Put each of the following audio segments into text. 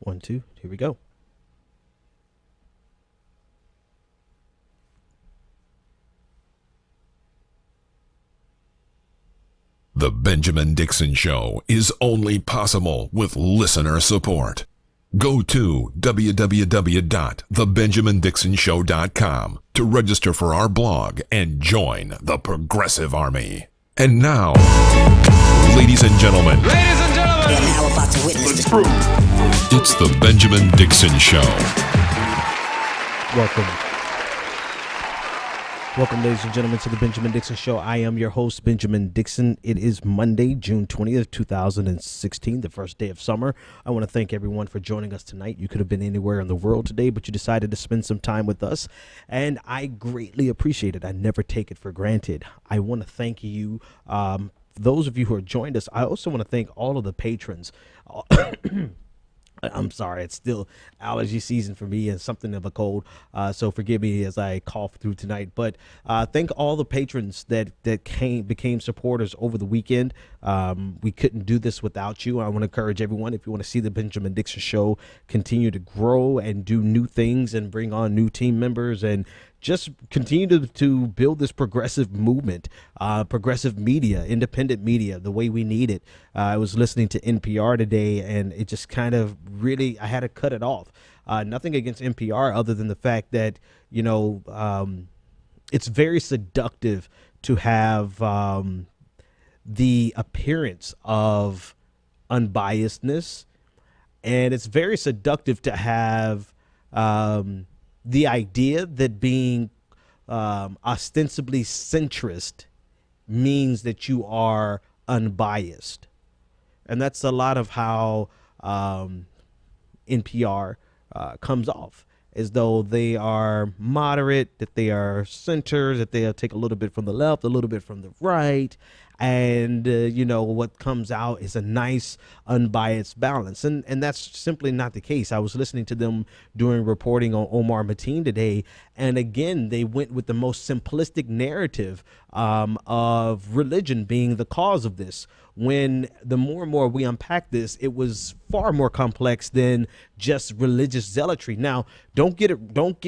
1, 2, here we go. The Benjamin Dixon Show is only possible with listener support. Go to www.thebenjamindixonshow.com to register for our blog and join the Progressive Army. And now, ladies and gentlemen, we are now about to witness the truth. It's the Benjamin Dixon Show. Welcome, ladies and gentlemen, to the Benjamin Dixon Show. I am your host, Benjamin Dixon. It is Monday, June 20th, 2016, the first day of summer. I want to thank everyone for joining us tonight. You could have been anywhere in the world today, but you decided to spend some time with us, and I greatly appreciate it. I never take it for granted. I want to thank you, those of you who have joined us. I also want to thank all of the patrons. I'm sorry, it's still allergy season for me and something of a cold. So forgive me as I cough through tonight. But thank all the patrons that became supporters over the weekend. We couldn't do this without you. I want to encourage everyone, if you want to see the Benjamin Dixon Show continue to grow and do new things and bring on new team members and just continue to build this progressive movement, progressive media, independent media, the way we need it. I was listening to NPR today, and it just kind of really, I had to cut it off. Nothing against NPR other than the fact that, it's very seductive to have the appearance of unbiasedness, and it's very seductive to have the idea that being ostensibly centrist means that you are unbiased. And that's a lot of how NPR comes off, as though they are moderate, that they are center, that they'll take a little bit from the left, a little bit from the right. And, what comes out is a nice unbiased balance. And that's simply not the case. I was listening to them doing reporting on Omar Mateen today. And again, they went with the most simplistic narrative of religion being the cause of this, when the more and more we unpack this, it was far more complex than just religious zealotry. Now, don't get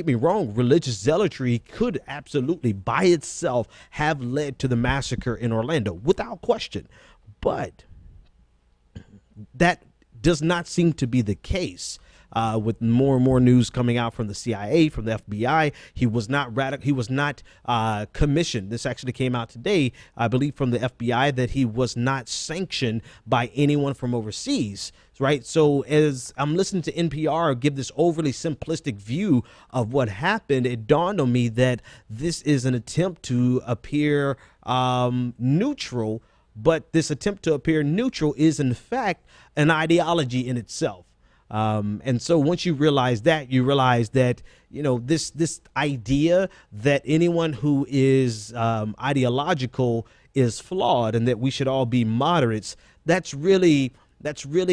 me wrong. Religious zealotry could absolutely by itself have led to the massacre in Orlando, without question. But that does not seem to be the case. With more and more news coming out from the CIA, from the FBI, he was not commissioned. This actually came out today, I believe, from the FBI, that he was not sanctioned by anyone from overseas. Right. So as I'm listening to NPR give this overly simplistic view of what happened, it dawned on me that this is an attempt to appear neutral. But this attempt to appear neutral is, in fact, an ideology in itself. And so once you realize that, this idea that anyone who is ideological is flawed and that we should all be moderates, that's really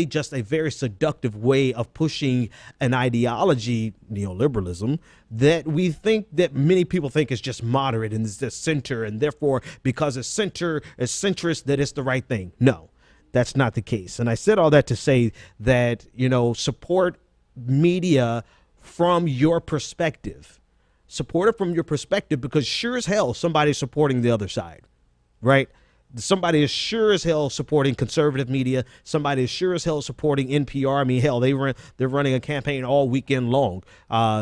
just a very seductive way of pushing an ideology, neoliberalism, that we think that many people think is just moderate and is the center, and therefore because it's centrist, that it's the right thing. No. That's not the case. And I said all that to say that, support media from your perspective. Support it from your perspective, because sure as hell somebody's supporting the other side, right? Somebody is sure as hell supporting conservative media. Somebody is sure as hell supporting NPR. I mean, hell, they're running a campaign all weekend long.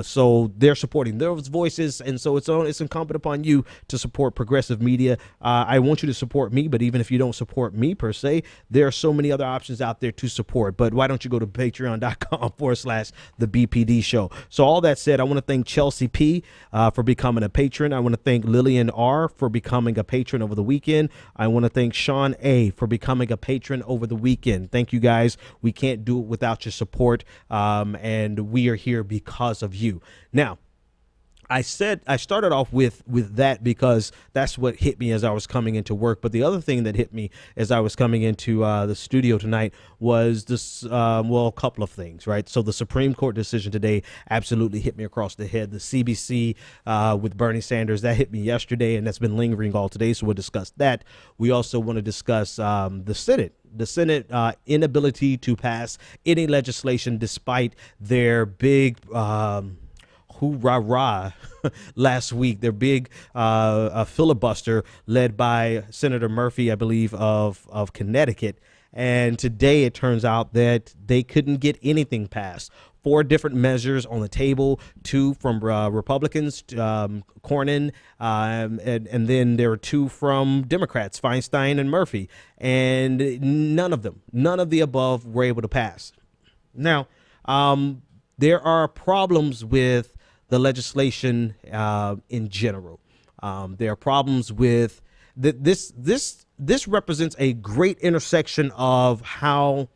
So they're supporting those voices. And so it's incumbent upon you to support progressive media. I want you to support me, but even if you don't support me per se, there are so many other options out there to support. But why don't you go to patreon.com/the BPD show. So all that said, I want to thank Chelsea P for becoming a patron. I want to thank Lillian R for becoming a patron over the weekend. I want to thank Sean A for becoming a patron over the weekend. Thank you guys. We can't do it without your support, and we are here because of you. Now, I started off with that because that's what hit me as I was coming into work. But the other thing that hit me as I was coming into the studio tonight was this, a couple of things, right? So the Supreme Court decision today absolutely hit me across the head. The CBC with Bernie Sanders, that hit me yesterday, and that's been lingering all today. So we'll discuss that. We also want to discuss the Senate. Senate inability to pass any legislation despite their big hoorah last week, their big filibuster led by Senator Murphy, I believe, of Connecticut. And today it turns out that they couldn't get anything passed. 4 different measures on the table, 2 from Republicans, Cornyn, and then there were 2 from Democrats, Feinstein and Murphy. And none of the above were able to pass. Now, there are problems with the legislation in general. There are problems with this represents a great intersection of how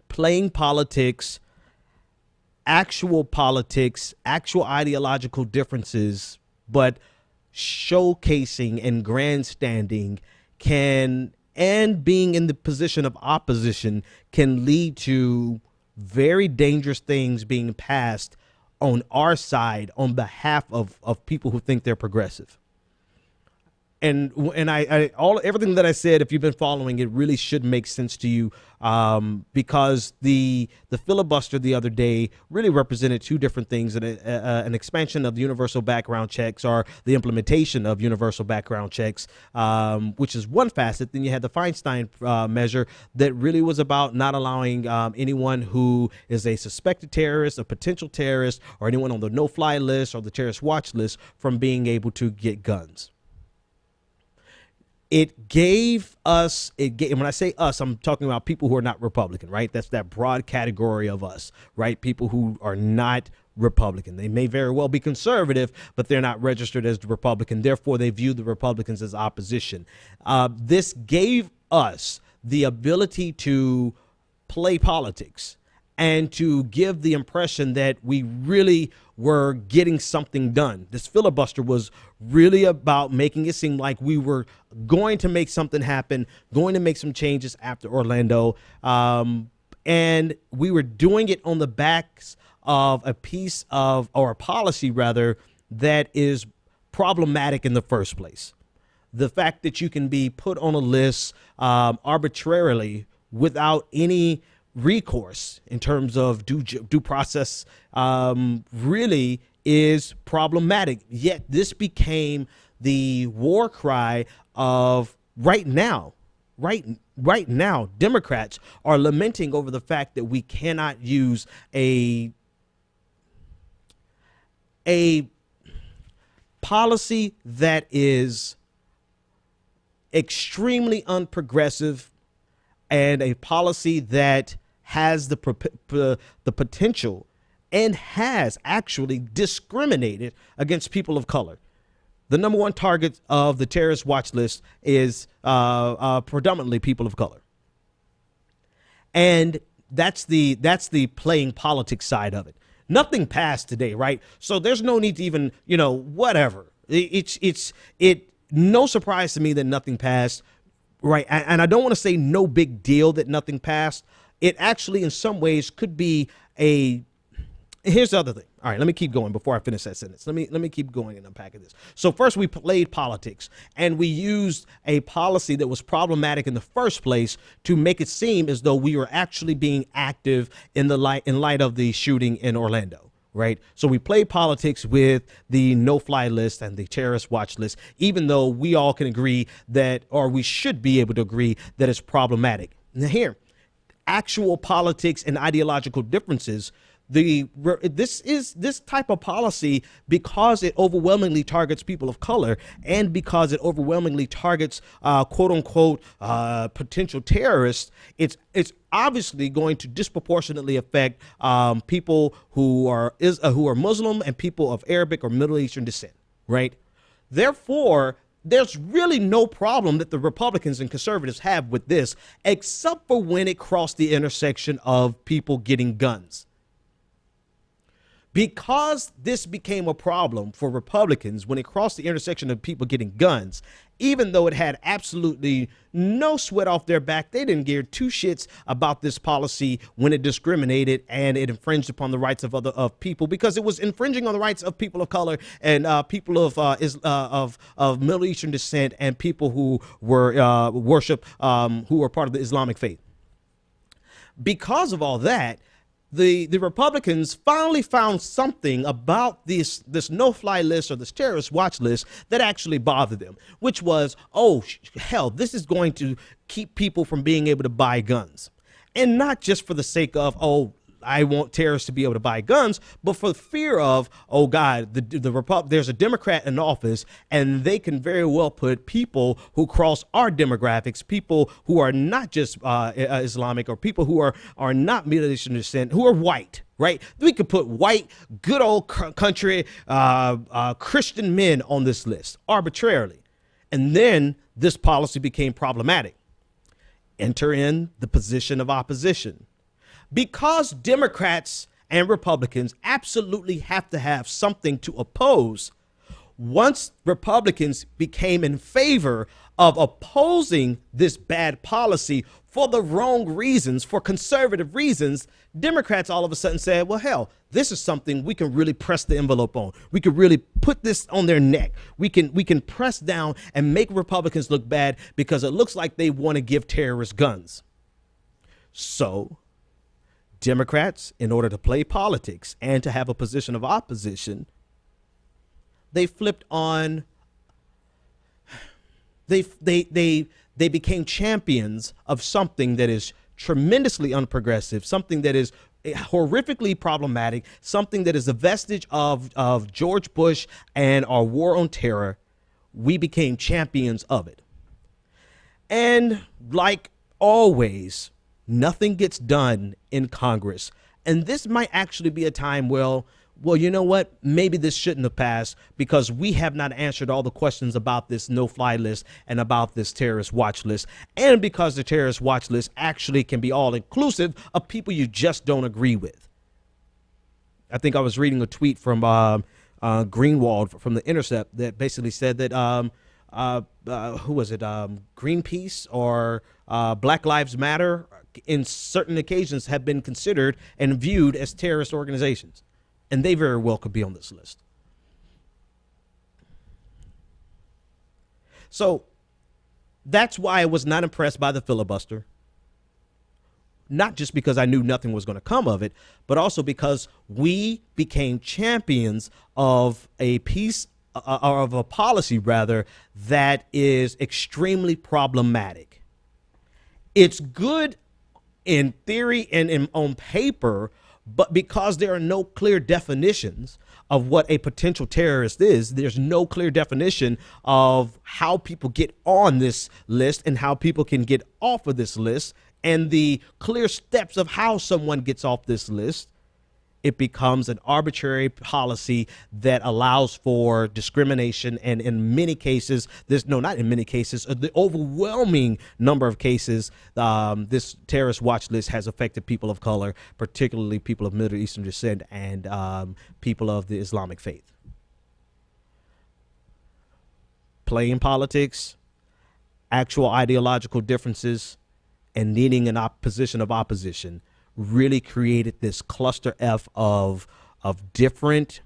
playing politics, actual ideological differences, but showcasing and grandstanding and being in the position of opposition can lead to very dangerous things being passed on our side on behalf of people who think they're progressive. And everything that I said, if you've been following it, really should make sense to you, because the filibuster the other day really represented 2 different things: an expansion of the universal background checks, or the implementation of universal background checks, which is one facet. Then you had the Feinstein measure that really was about not allowing anyone who is a suspected terrorist, a potential terrorist, or anyone on the no-fly list or the terrorist watch list from being able to get guns. It gave us, and when I say us, I'm talking about people who are not Republican, right? That's that broad category of us, right? People who are not Republican. They may very well be conservative, but they're not registered as Republican. Therefore, they view the Republicans as opposition. This gave us the ability to play politics and to give the impression that we really were getting something done. This filibuster was really about making it seem like we were going to make something happen, going to make some changes after Orlando. And we were doing it on the backs of a piece of, or a policy rather, that is problematic in the first place. The fact that you can be put on a list arbitrarily without any recourse in terms of due process really is problematic. Yet this became the war cry of right now. Right now, Democrats are lamenting over the fact that we cannot use a policy that is extremely unprogressive and a policy that has the potential and has actually discriminated against people of color. The number 1 target of the terrorist watch list is predominantly people of color. And that's the playing politics side of it. Nothing passed today, right? So there's no need to even, whatever. It's no surprise to me that nothing passed, right? And I don't want to say no big deal that nothing passed. It actually, in some ways, could be here's the other thing. All right, let me keep going before I finish that sentence. Let me keep going and unpacking this. So first, we played politics, and we used a policy that was problematic in the first place to make it seem as though we were actually being active in light of the shooting in Orlando. Right. So we play politics with the no-fly list and the terrorist watch list, even though we all can agree that, or we should be able to agree that it's problematic. Now here, actual politics and ideological differences. This type of policy, because it overwhelmingly targets people of color and because it overwhelmingly targets quote unquote potential terrorists, it's obviously going to disproportionately affect people who are Muslim and people of Arabic or Middle Eastern descent, right? Therefore, there's really no problem that the Republicans and conservatives have with this, except for when it crossed the intersection of people getting guns. Because this became a problem for Republicans when it crossed the intersection of people getting guns, even though it had absolutely no sweat off their back, they didn't give two shits about this policy when it discriminated and it infringed upon the rights of people, because it was infringing on the rights of people of color and people of Middle Eastern descent and people who were who were part of the Islamic faith. Because of all that, the Republicans finally found something about this no-fly list or this terrorist watch list that actually bothered them, which was, oh, hell, this is going to keep people from being able to buy guns. And not just for the sake of, oh, I want terrorists to be able to buy guns, but for fear of, oh God, there's a Democrat in office and they can very well put people who cross our demographics, people who are not just Islamic, or people who are not Middle Eastern descent, who are white, right? We could put white, good old country Christian men on this list arbitrarily. And then this policy became problematic. Enter in the position of opposition. Because Democrats and Republicans absolutely have to have something to oppose, once Republicans became in favor of opposing this bad policy for the wrong reasons, for conservative reasons, Democrats all of a sudden said, well, hell, this is something we can really press the envelope on. We can really put this on their neck. We can press down and make Republicans look bad because it looks like they want to give terrorists guns. So Democrats, in order to play politics and to have a position of opposition, they flipped on. They became champions of something that is tremendously unprogressive, something that is horrifically problematic, something that is a vestige of George Bush and our war on terror. We became champions of it. And like always, nothing gets done in Congress. And this might actually be a time, well, you know what? Maybe this shouldn't have passed because we have not answered all the questions about this no-fly list and about this terrorist watch list. And because the terrorist watch list actually can be all inclusive of people you just don't agree with. I think I was reading a tweet from Greenwald from The Intercept that basically said that who was it? Greenpeace or Black Lives Matter in certain occasions have been considered and viewed as terrorist organizations. And they very well could be on this list. So that's why I was not impressed by the filibuster. Not just because I knew nothing was going to come of it, but also because we became champions of a piece or of a policy, rather, that is extremely problematic. It's good in theory and on paper, but because there are no clear definitions of what a potential terrorist is, there's no clear definition of how people get on this list and how people can get off of this list and the clear steps of how someone gets off this list. It becomes an arbitrary policy that allows for discrimination. And in many cases, not in many cases, the overwhelming number of cases, this terrorist watch list has affected people of color, particularly people of Middle Eastern descent and people of the Islamic faith. Playing politics, actual ideological differences, and needing an position of opposition really created this cluster F of different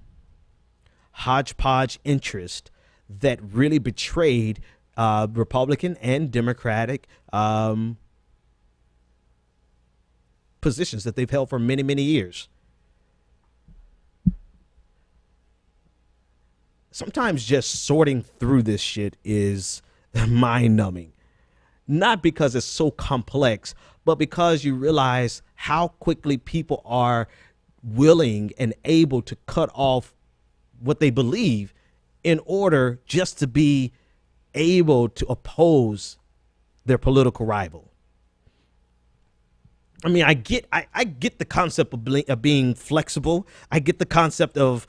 hodgepodge interest that really betrayed Republican and Democratic positions that they've held for many, many years. Sometimes just sorting through this shit is mind-numbing. Not because it's so complex, but because you realize how quickly people are willing and able to cut off what they believe in order just to be able to oppose their political rival. I mean, I get the concept of being flexible. I get the concept of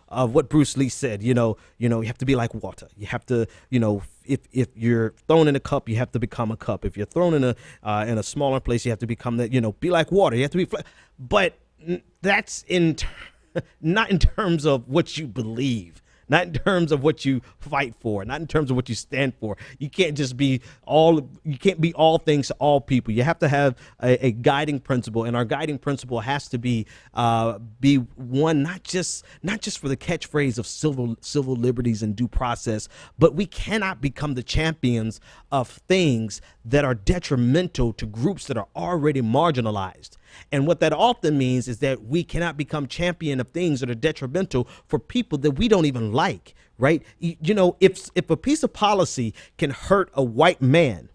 what Bruce Lee said. You have to be like water. You have to, if you're thrown in a cup, you have to become a cup. If you're thrown in a smaller place, you have to become that. Be like water. You have to be but that's in not in terms of what you believe, not in terms of what you fight for, not in terms of what you stand for. You can't be all things to all people. You have to have a guiding principle, and our guiding principle has to be one, not just for the catchphrase of civil liberties and due process, but we cannot become the champions of things that are detrimental to groups that are already marginalized. And what that often means is that we cannot become champion of things that are detrimental for people that we don't even like, right? You know, if a piece of policy can hurt a white man,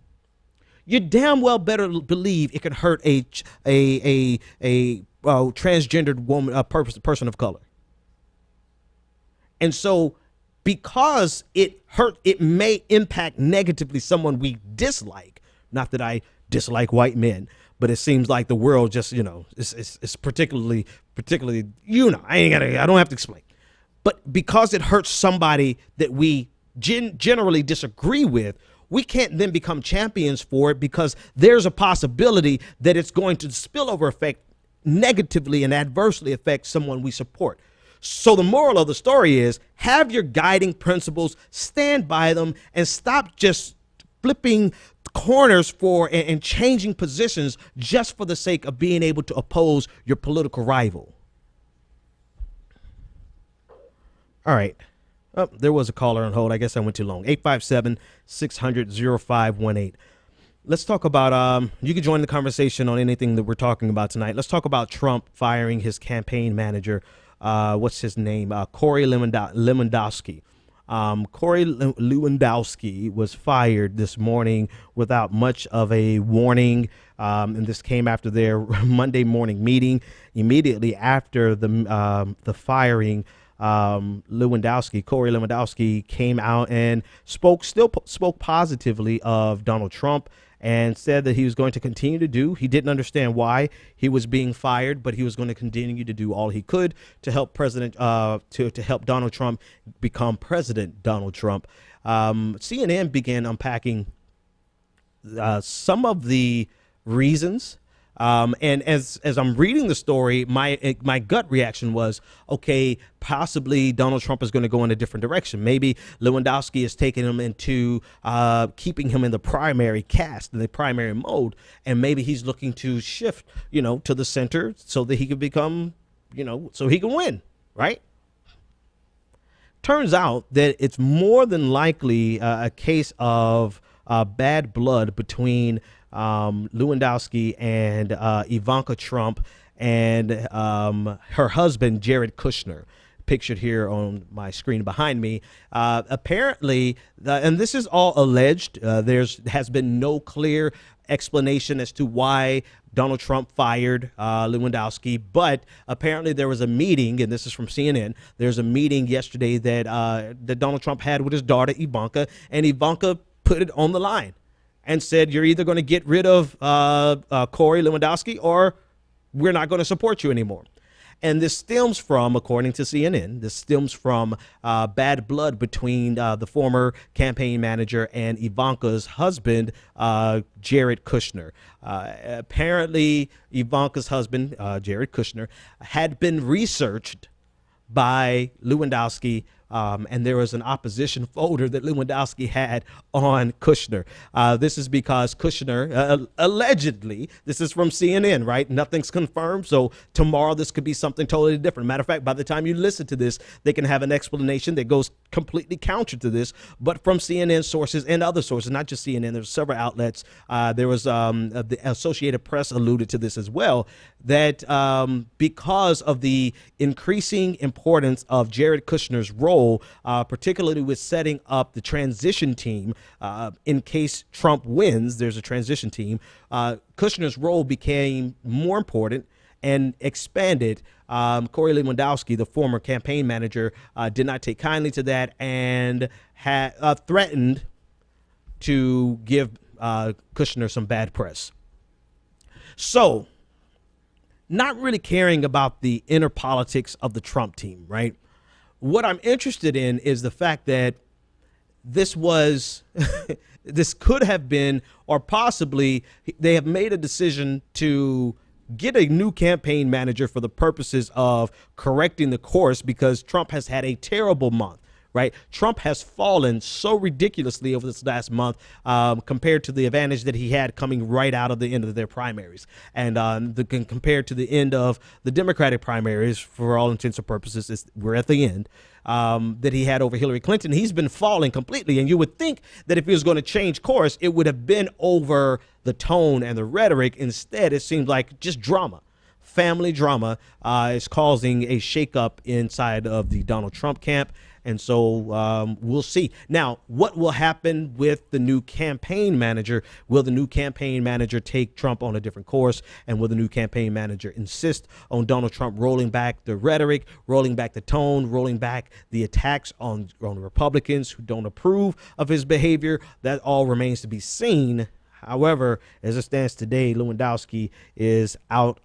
you damn well better believe it can hurt a transgendered woman, a person of color. And so because it may impact negatively someone we dislike, not that I dislike white men, but it seems like the world just, it's particularly, I don't have to explain. But because it hurts somebody that we generally disagree with, we can't then become champions for it, because there's a possibility that it's going to spillover effect negatively and adversely affect someone we support. So the moral of the story is, have your guiding principles, stand by them, and stop just flipping corners for and changing positions just for the sake of being able to oppose your political rival. All right. Oh, there was a caller on hold. I guess I went too long. 857-600-0518. Let's talk about, you can join the conversation on anything that we're talking about tonight. Let's talk about Trump firing his campaign manager. What's his name? Corey Lewandowski. Corey Lewandowski was fired this morning without much of a warning. And this came after their Monday morning meeting. Immediately after the firing, Corey Lewandowski came out and spoke positively of Donald Trump, and said that he was going to continue to do. He didn't understand why he was being fired, but he was going to continue to do all he could to help to help Donald Trump become President Donald Trump. CNN began unpacking some of the reasons. And as I'm reading the story, my gut reaction was, okay, possibly Donald Trump is going to go in a different direction. Maybe Lewandowski is taking him into keeping him in the primary cast, in the primary mode. And maybe he's looking to shift, to the center so that he can become, so he can win. Right. Turns out that it's more than likely a case of bad blood between Lewandowski and Ivanka Trump and her husband, Jared Kushner, pictured here on my screen behind me. Apparently, and this is all alleged, has been no clear explanation as to why Donald Trump fired Lewandowski, but apparently there was a meeting, and this is from CNN. There's a meeting yesterday that Donald Trump had with his daughter Ivanka, and Ivanka put it on the line and said, you're either going to get rid of Corey Lewandowski, or we're not going to support you anymore. And this stems from, according to CNN, bad blood between the former campaign manager and Ivanka's husband, Jared Kushner. Apparently, Ivanka's husband, Jared Kushner, had been researched by Lewandowski, and there was an opposition folder that Lewandowski had on Kushner. This is because Kushner, allegedly, this is from CNN, right? Nothing's confirmed. So tomorrow this could be something totally different. Matter of fact, by the time you listen to this, they can have an explanation that goes completely counter to this, but from CNN sources and other sources, not just CNN. There's several outlets. There was the Associated Press alluded to this as well, that because of the increasing importance of Jared Kushner's role, particularly with setting up the transition team, in case Trump wins, there's a transition team. Kushner's role became more important and expanded. Corey Lewandowski, the former campaign manager, did not take kindly to that and had threatened to give Kushner some bad press. So, not really caring about the inner politics of the Trump team, right? What I'm interested in is the fact that this could have been, or possibly they have made a decision to get a new campaign manager for the purposes of correcting the course, because Trump has had a terrible month. Right. Trump has fallen so ridiculously over this last month compared to the advantage that he had coming right out of the end of their primaries, and compared to the end of the Democratic primaries, for all intents and purposes, we're at the end, that he had over Hillary Clinton. He's been falling completely. And you would think that if he was going to change course, it would have been over the tone and the rhetoric. Instead, it seems like just drama. Family drama is causing a shakeup inside of the Donald Trump camp. And so we'll see. Now, what will happen with the new campaign manager? Will the new campaign manager take Trump on a different course? And will the new campaign manager insist on Donald Trump rolling back the rhetoric, rolling back the tone, rolling back the attacks on Republicans who don't approve of his behavior? That all remains to be seen. However, as it stands today, Lewandowski is out,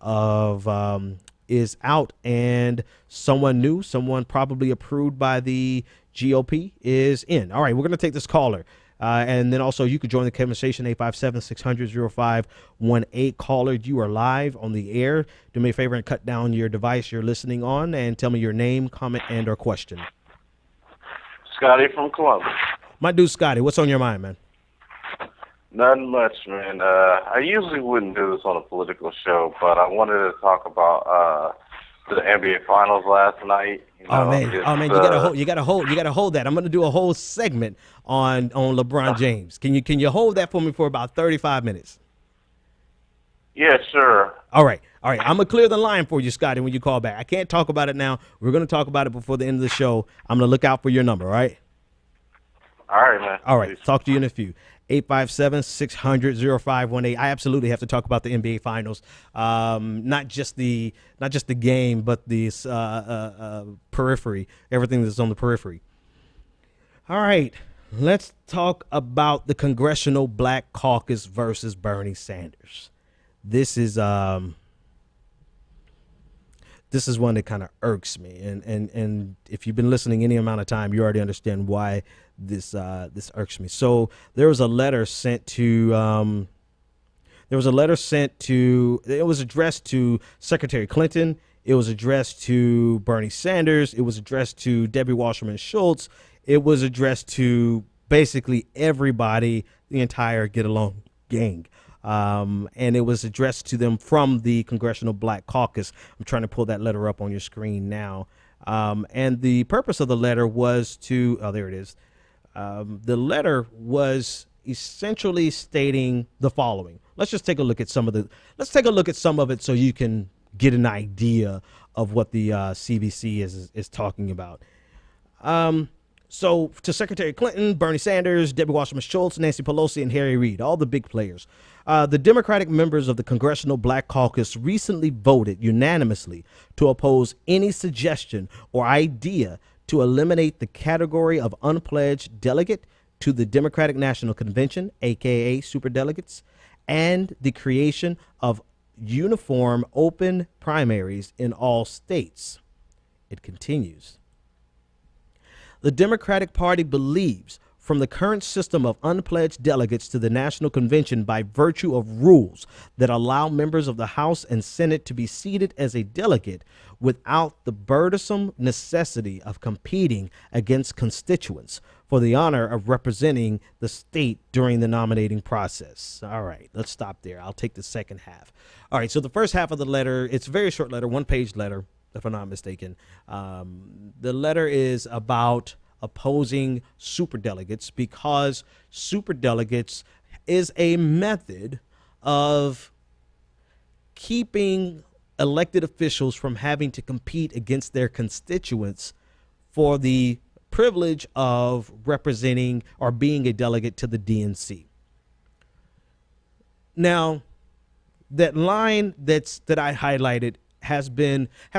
and someone new, someone probably approved by the GOP, is in. All right, we're going to take this caller. And then also you could join the conversation, 857-600-0518. Caller, you are live on the air. Do me a favor and cut down your device you're listening on and tell me your name, comment, and or question. Scotty from Columbus. My dude, Scotty, what's on your mind, man? Nothing much, man. I usually wouldn't do this on a political show, but I wanted to talk about the NBA Finals last night. You know, you gotta hold that. I'm gonna do a whole segment on LeBron James. Can you hold that for me for about 35 minutes? Yeah, sure. All right. I'm gonna clear the line for you, Scotty, when you call back. I can't talk about it now. We're gonna talk about it before the end of the show. I'm gonna look out for your number. All right. All right, man. All right. Talk to you in a few. 857-600-0518. I absolutely have to talk about the NBA Finals, not just the game, but the periphery, everything that's on the periphery. All right, let's talk about the Congressional Black Caucus versus Bernie Sanders. This is one that kind of irks me, and if you've been listening any amount of time, you already understand why this irks me. So there was a letter sent to it was addressed to Secretary Clinton. It was addressed to Bernie Sanders. It was addressed to Debbie Wasserman Schultz. It was addressed to basically everybody, the entire Get Along gang. And it was addressed to them from the Congressional Black Caucus. I'm trying to pull that letter up on your screen now. And the purpose of the letter was to, there it is. The letter was essentially stating the following. Let's take a look at some of it so you can get an idea of what the CBC is talking about. So to Secretary Clinton, Bernie Sanders, Debbie Wasserman Schultz, Nancy Pelosi, and Harry Reid, all the big players. The Democratic members of the Congressional Black Caucus recently voted unanimously to oppose any suggestion or idea to eliminate the category of unpledged delegate to the Democratic National Convention, aka superdelegates, and the creation of uniform open primaries in all states. It continues. The Democratic Party believes from the current system of unpledged delegates to the National Convention by virtue of rules that allow members of the House and Senate to be seated as a delegate without the burdensome necessity of competing against constituents for the honor of representing the state during the nominating process. All right, let's stop there. I'll take the second half. All right, so the first half of the letter, it's a very short letter, one-page letter, if I'm not mistaken. The letter is about opposing superdelegates because superdelegates is a method of keeping elected officials from having to compete against their constituents for the privilege of representing or being a delegate to the DNC. Now, that line that I highlighted has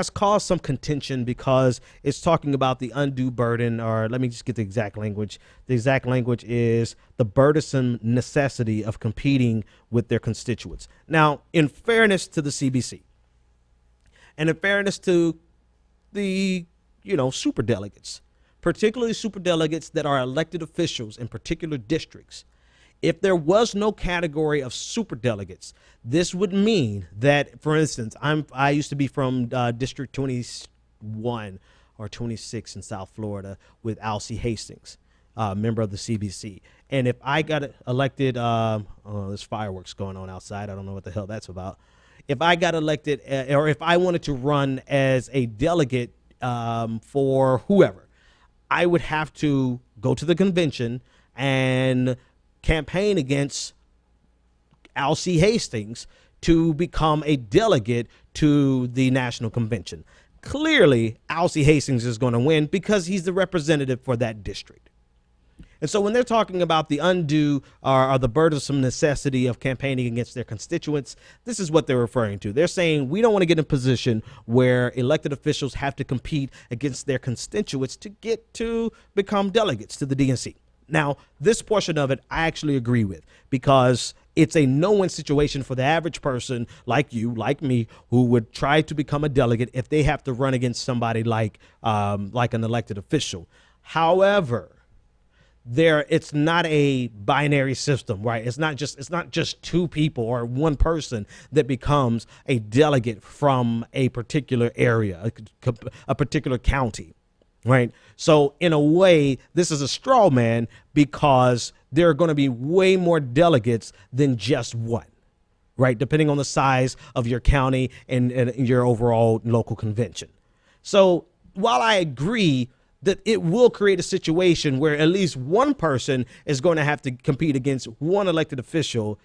caused some contention because it's talking about the undue burden, or let me just get the exact language. The exact language is the burdensome necessity of competing with their constituents. Now, in fairness to the CBC and in fairness to the, superdelegates, particularly superdelegates that are elected officials in particular districts, If there was no category of superdelegates, this would mean that, for instance, I used to be from District 21 or 26 in South Florida with Alcee Hastings, member of the CBC. And if I got elected, there's fireworks going on outside. I don't know what the hell that's about. If I got elected, or if I wanted to run as a delegate for whoever, I would have to go to the convention and campaign against Alcee Hastings to become a delegate to the national convention. Clearly, Alcee Hastings is going to win because he's the representative for that district. And so when they're talking about the undue or the burdensome necessity of campaigning against their constituents, this is what they're referring to. They're saying we don't want to get in a position where elected officials have to compete against their constituents to get to become delegates to the DNC. Now, this portion of it I actually agree with, because it's a no-win situation for the average person like you, like me, who would try to become a delegate if they have to run against somebody like an elected official. However, it's not a binary system, right? It's not just two people or one person that becomes a delegate from a particular area, a particular county, right? So in a way, this is a straw man because there are going to be way more delegates than just one, right? Depending on the size of your county and your overall local convention. So while I agree that it will create a situation where at least one person is going to have to compete against one elected official,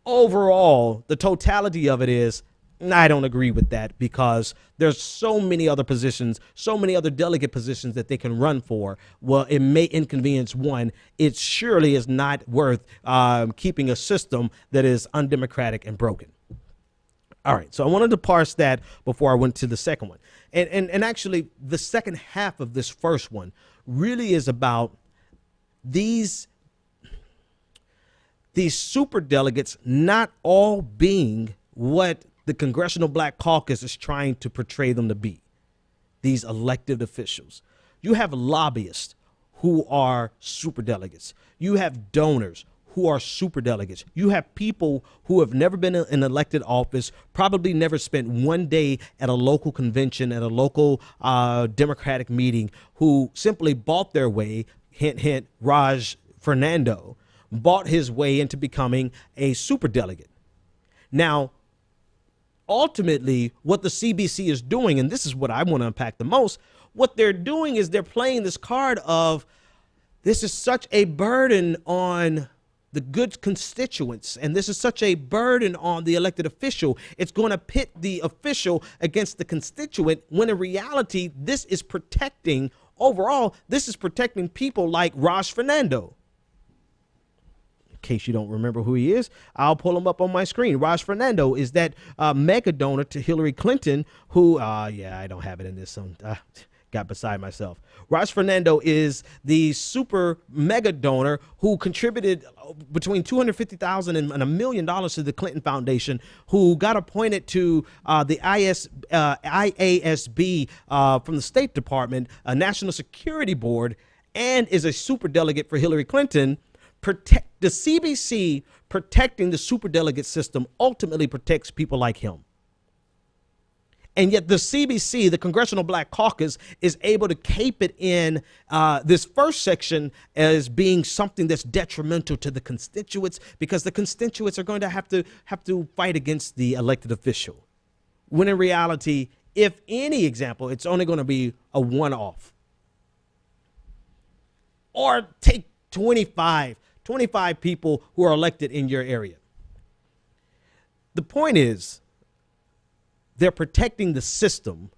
overall, the totality of it is, I don't agree with that, because there's so many other positions, so many other delegate positions that they can run for. Well, it may inconvenience one. It surely is not worth keeping a system that is undemocratic and broken. All right, so I wanted to parse that before I went to the second one. And actually, the second half of this first one really is about these super delegates not all being what the Congressional Black Caucus is trying to portray them to be, these elected officials. You have lobbyists who are super delegates. You have donors who are super delegates. You have people who have never been in elected office, probably never spent one day at a local convention, at a local Democratic meeting, who simply bought their way, hint, hint, Raj Fernando, bought his way into becoming a super delegate. Now, ultimately, what the CBC is doing, and this is what I want to unpack the most, what they're doing is they're playing this card of, this is such a burden on the good constituents, and this is such a burden on the elected official. It's going to pit the official against the constituent, when in reality, this is protecting, overall, this is protecting people like Raj Fernando. In case you don't remember who he is, I'll pull him up on my screen. Raj Fernando is that mega donor to Hillary Clinton who, I don't have it in this one. Got beside myself. Raj Fernando is the super mega donor who contributed between $250,000 and $1 million to the Clinton Foundation, who got appointed to the IASB from the State Department, a National Security Board, and is a super delegate for Hillary Clinton. The CBC protecting the super delegate system ultimately protects people like him. And yet the CBC, the Congressional Black Caucus, is able to cape it in this first section as being something that's detrimental to the constituents, because the constituents are going to have to fight against the elected official. When in reality, if any example, it's only going to be a one-off. Or take 25 people who are elected in your area. The point is, they're protecting the system,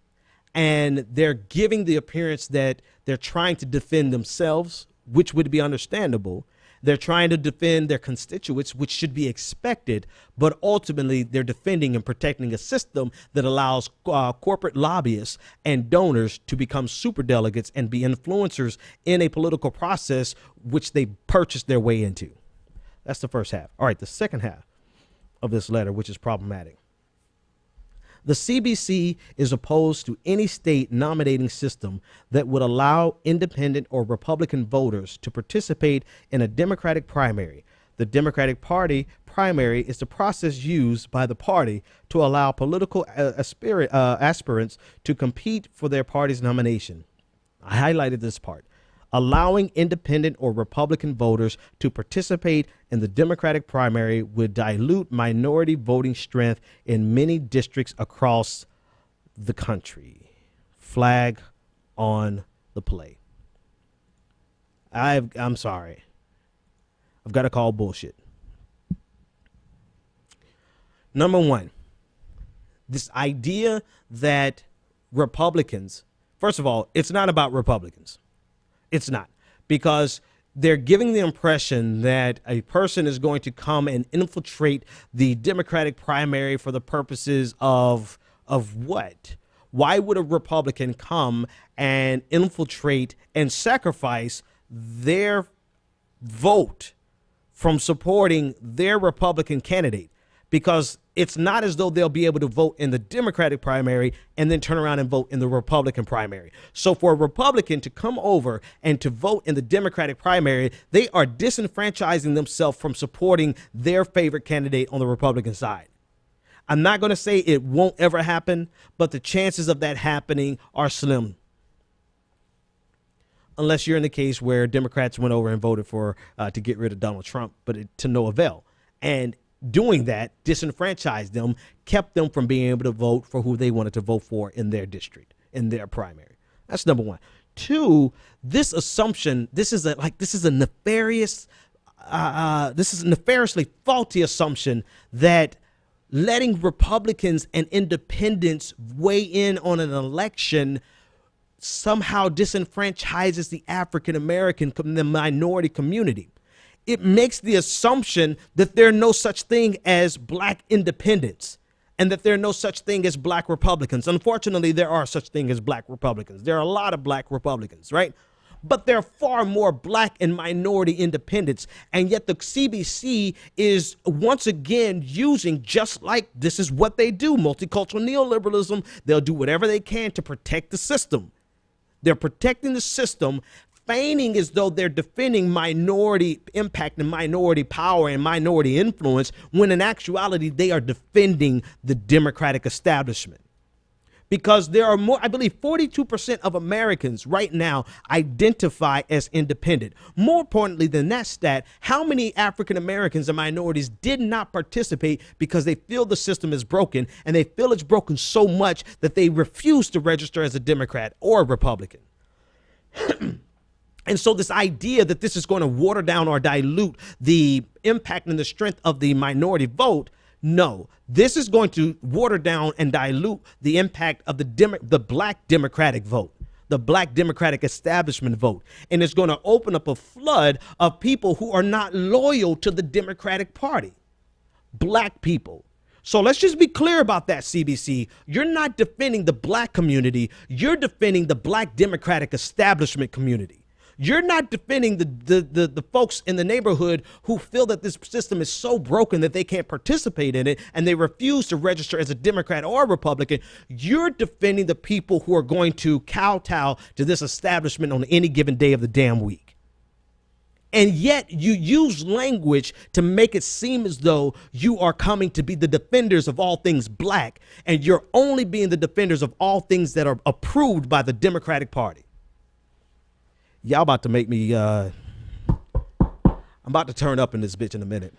and they're giving the appearance that they're trying to defend themselves, which would be understandable. They're trying to defend their constituents, which should be expected, but ultimately they're defending and protecting a system that allows corporate lobbyists and donors to become superdelegates and be influencers in a political process which they purchase their way into. That's the first half. All right, the second half of this letter, which is problematic. The CBC is opposed to any state nominating system that would allow independent or Republican voters to participate in a Democratic primary. The Democratic Party primary is the process used by the party to allow political aspirants to compete for their party's nomination. I highlighted this part. Allowing independent or Republican voters to participate in the Democratic primary would dilute minority voting strength in many districts across the country. Flag on the play. I'm sorry. I've got to call bullshit. Number one, this idea that Republicans, first of all, it's not about Republicans. It's not, because they're giving the impression that a person is going to come and infiltrate the Democratic primary for the purposes of what? Why would a Republican come and infiltrate and sacrifice their vote from supporting their Republican candidate? Because it's not as though they'll be able to vote in the Democratic primary and then turn around and vote in the Republican primary. So for a Republican to come over and to vote in the Democratic primary, they are disenfranchising themselves from supporting their favorite candidate on the Republican side. I'm not going to say it won't ever happen, but the chances of that happening are slim. Unless you're in the case where Democrats went over and voted for to get rid of Donald Trump, but to no avail. And doing that disenfranchised them, kept them from being able to vote for who they wanted to vote for in their district, in their primary. That's number one. Two, this assumption, this is a nefariously faulty assumption that letting Republicans and independents weigh in on an election somehow disenfranchises the African American, the minority community. It makes the assumption that there are no such thing as black independents and that there are no such thing as black Republicans. Unfortunately, there are such thing as black Republicans. There are a lot of black Republicans, right? But there are far more black and minority independents. And yet the CBC is once again using, just like this is what they do, multicultural neoliberalism, they'll do whatever they can to protect the system. They're protecting the system, feigning as though they're defending minority impact and minority power and minority influence, when in actuality, they are defending the Democratic establishment. Because there are more, I believe 42% of Americans right now identify as independent. More importantly than that stat, how many African Americans and minorities did not participate because they feel the system is broken, and they feel it's broken so much that they refuse to register as a Democrat or a Republican. And so this idea that this is going to water down or dilute the impact and the strength of the minority vote, no, this is going to water down and dilute the impact of the black Democratic vote, the black Democratic establishment vote. And it's going to open up a flood of people who are not loyal to the Democratic Party, black people. So let's just be clear about that, CBC. You're not defending the black community. You're defending the black Democratic establishment community. You're not defending the folks in the neighborhood who feel that this system is so broken that they can't participate in it and they refuse to register as a Democrat or a Republican. You're defending the people who are going to kowtow to this establishment on any given day of the damn week. And yet you use language to make it seem as though you are coming to be the defenders of all things black, and you're only being the defenders of all things that are approved by the Democratic Party. Y'all about to make me, I'm about to turn up in this bitch in a minute,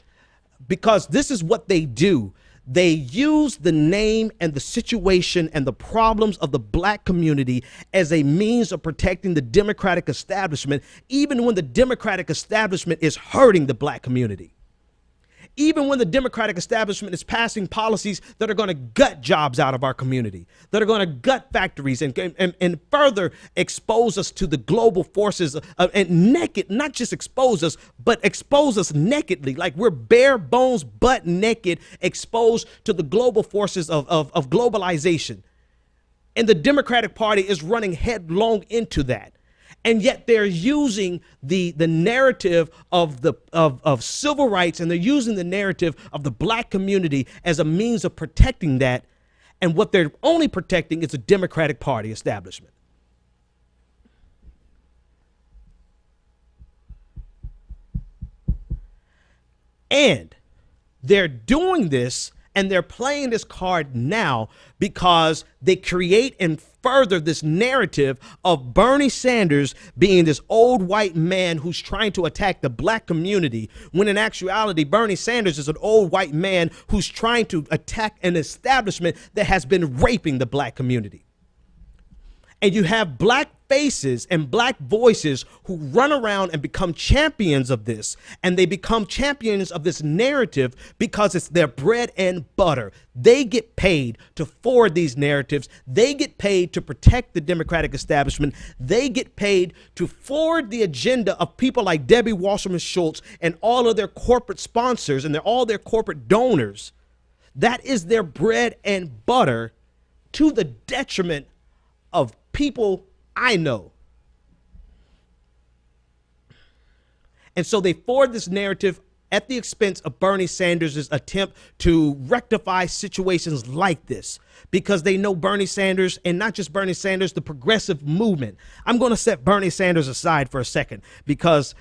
because this is what they do. They use the name and the situation and the problems of the black community as a means of protecting the Democratic establishment, even when the Democratic establishment is hurting the black community. Even when the Democratic establishment is passing policies that are going to gut jobs out of our community, that are going to gut factories and further expose us to the global forces and naked, not just expose us, but expose us nakedly, like we're bare bones, butt naked, exposed to the global forces of globalization. And the Democratic Party is running headlong into that. And yet they're using the narrative of civil rights, and they're using the narrative of the black community as a means of protecting that. And what they're only protecting is a Democratic Party establishment. And they're doing this and they're playing this card now because they create and further this narrative of Bernie Sanders being this old white man who's trying to attack the black community, when in actuality, Bernie Sanders is an old white man who's trying to attack an establishment that has been raping the black community. And you have black faces and black voices who run around and become champions of this. And they become champions of this narrative because it's their bread and butter. They get paid to forward these narratives. They get paid to protect the Democratic establishment. They get paid to forward the agenda of people like Debbie Wasserman Schultz and all of their corporate sponsors and all their corporate donors. That is their bread and butter, to the detriment of people I know. And so they forward this narrative at the expense of Bernie Sanders' attempt to rectify situations like this, because they know Bernie Sanders, and not just Bernie Sanders, the progressive movement. I'm going to set Bernie Sanders aside for a second because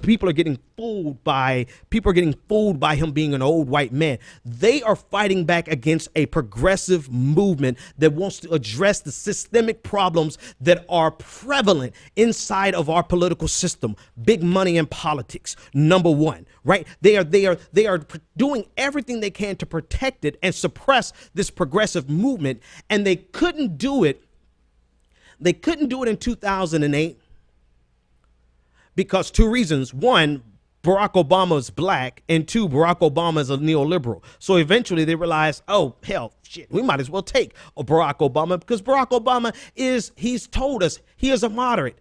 people are getting fooled by him being an old white man. They are fighting back against a progressive movement that wants to address the systemic problems that are prevalent inside of our political system. Big money in politics, number one, right? They are doing everything they can to protect it and suppress this progressive movement, and they couldn't do it. They couldn't do it in 2008 because two reasons. One, Barack Obama is black, and two, Barack Obama is a neoliberal. So eventually they realized, oh, hell, shit, we might as well take Barack Obama, because Barack Obama he's told us he is a moderate.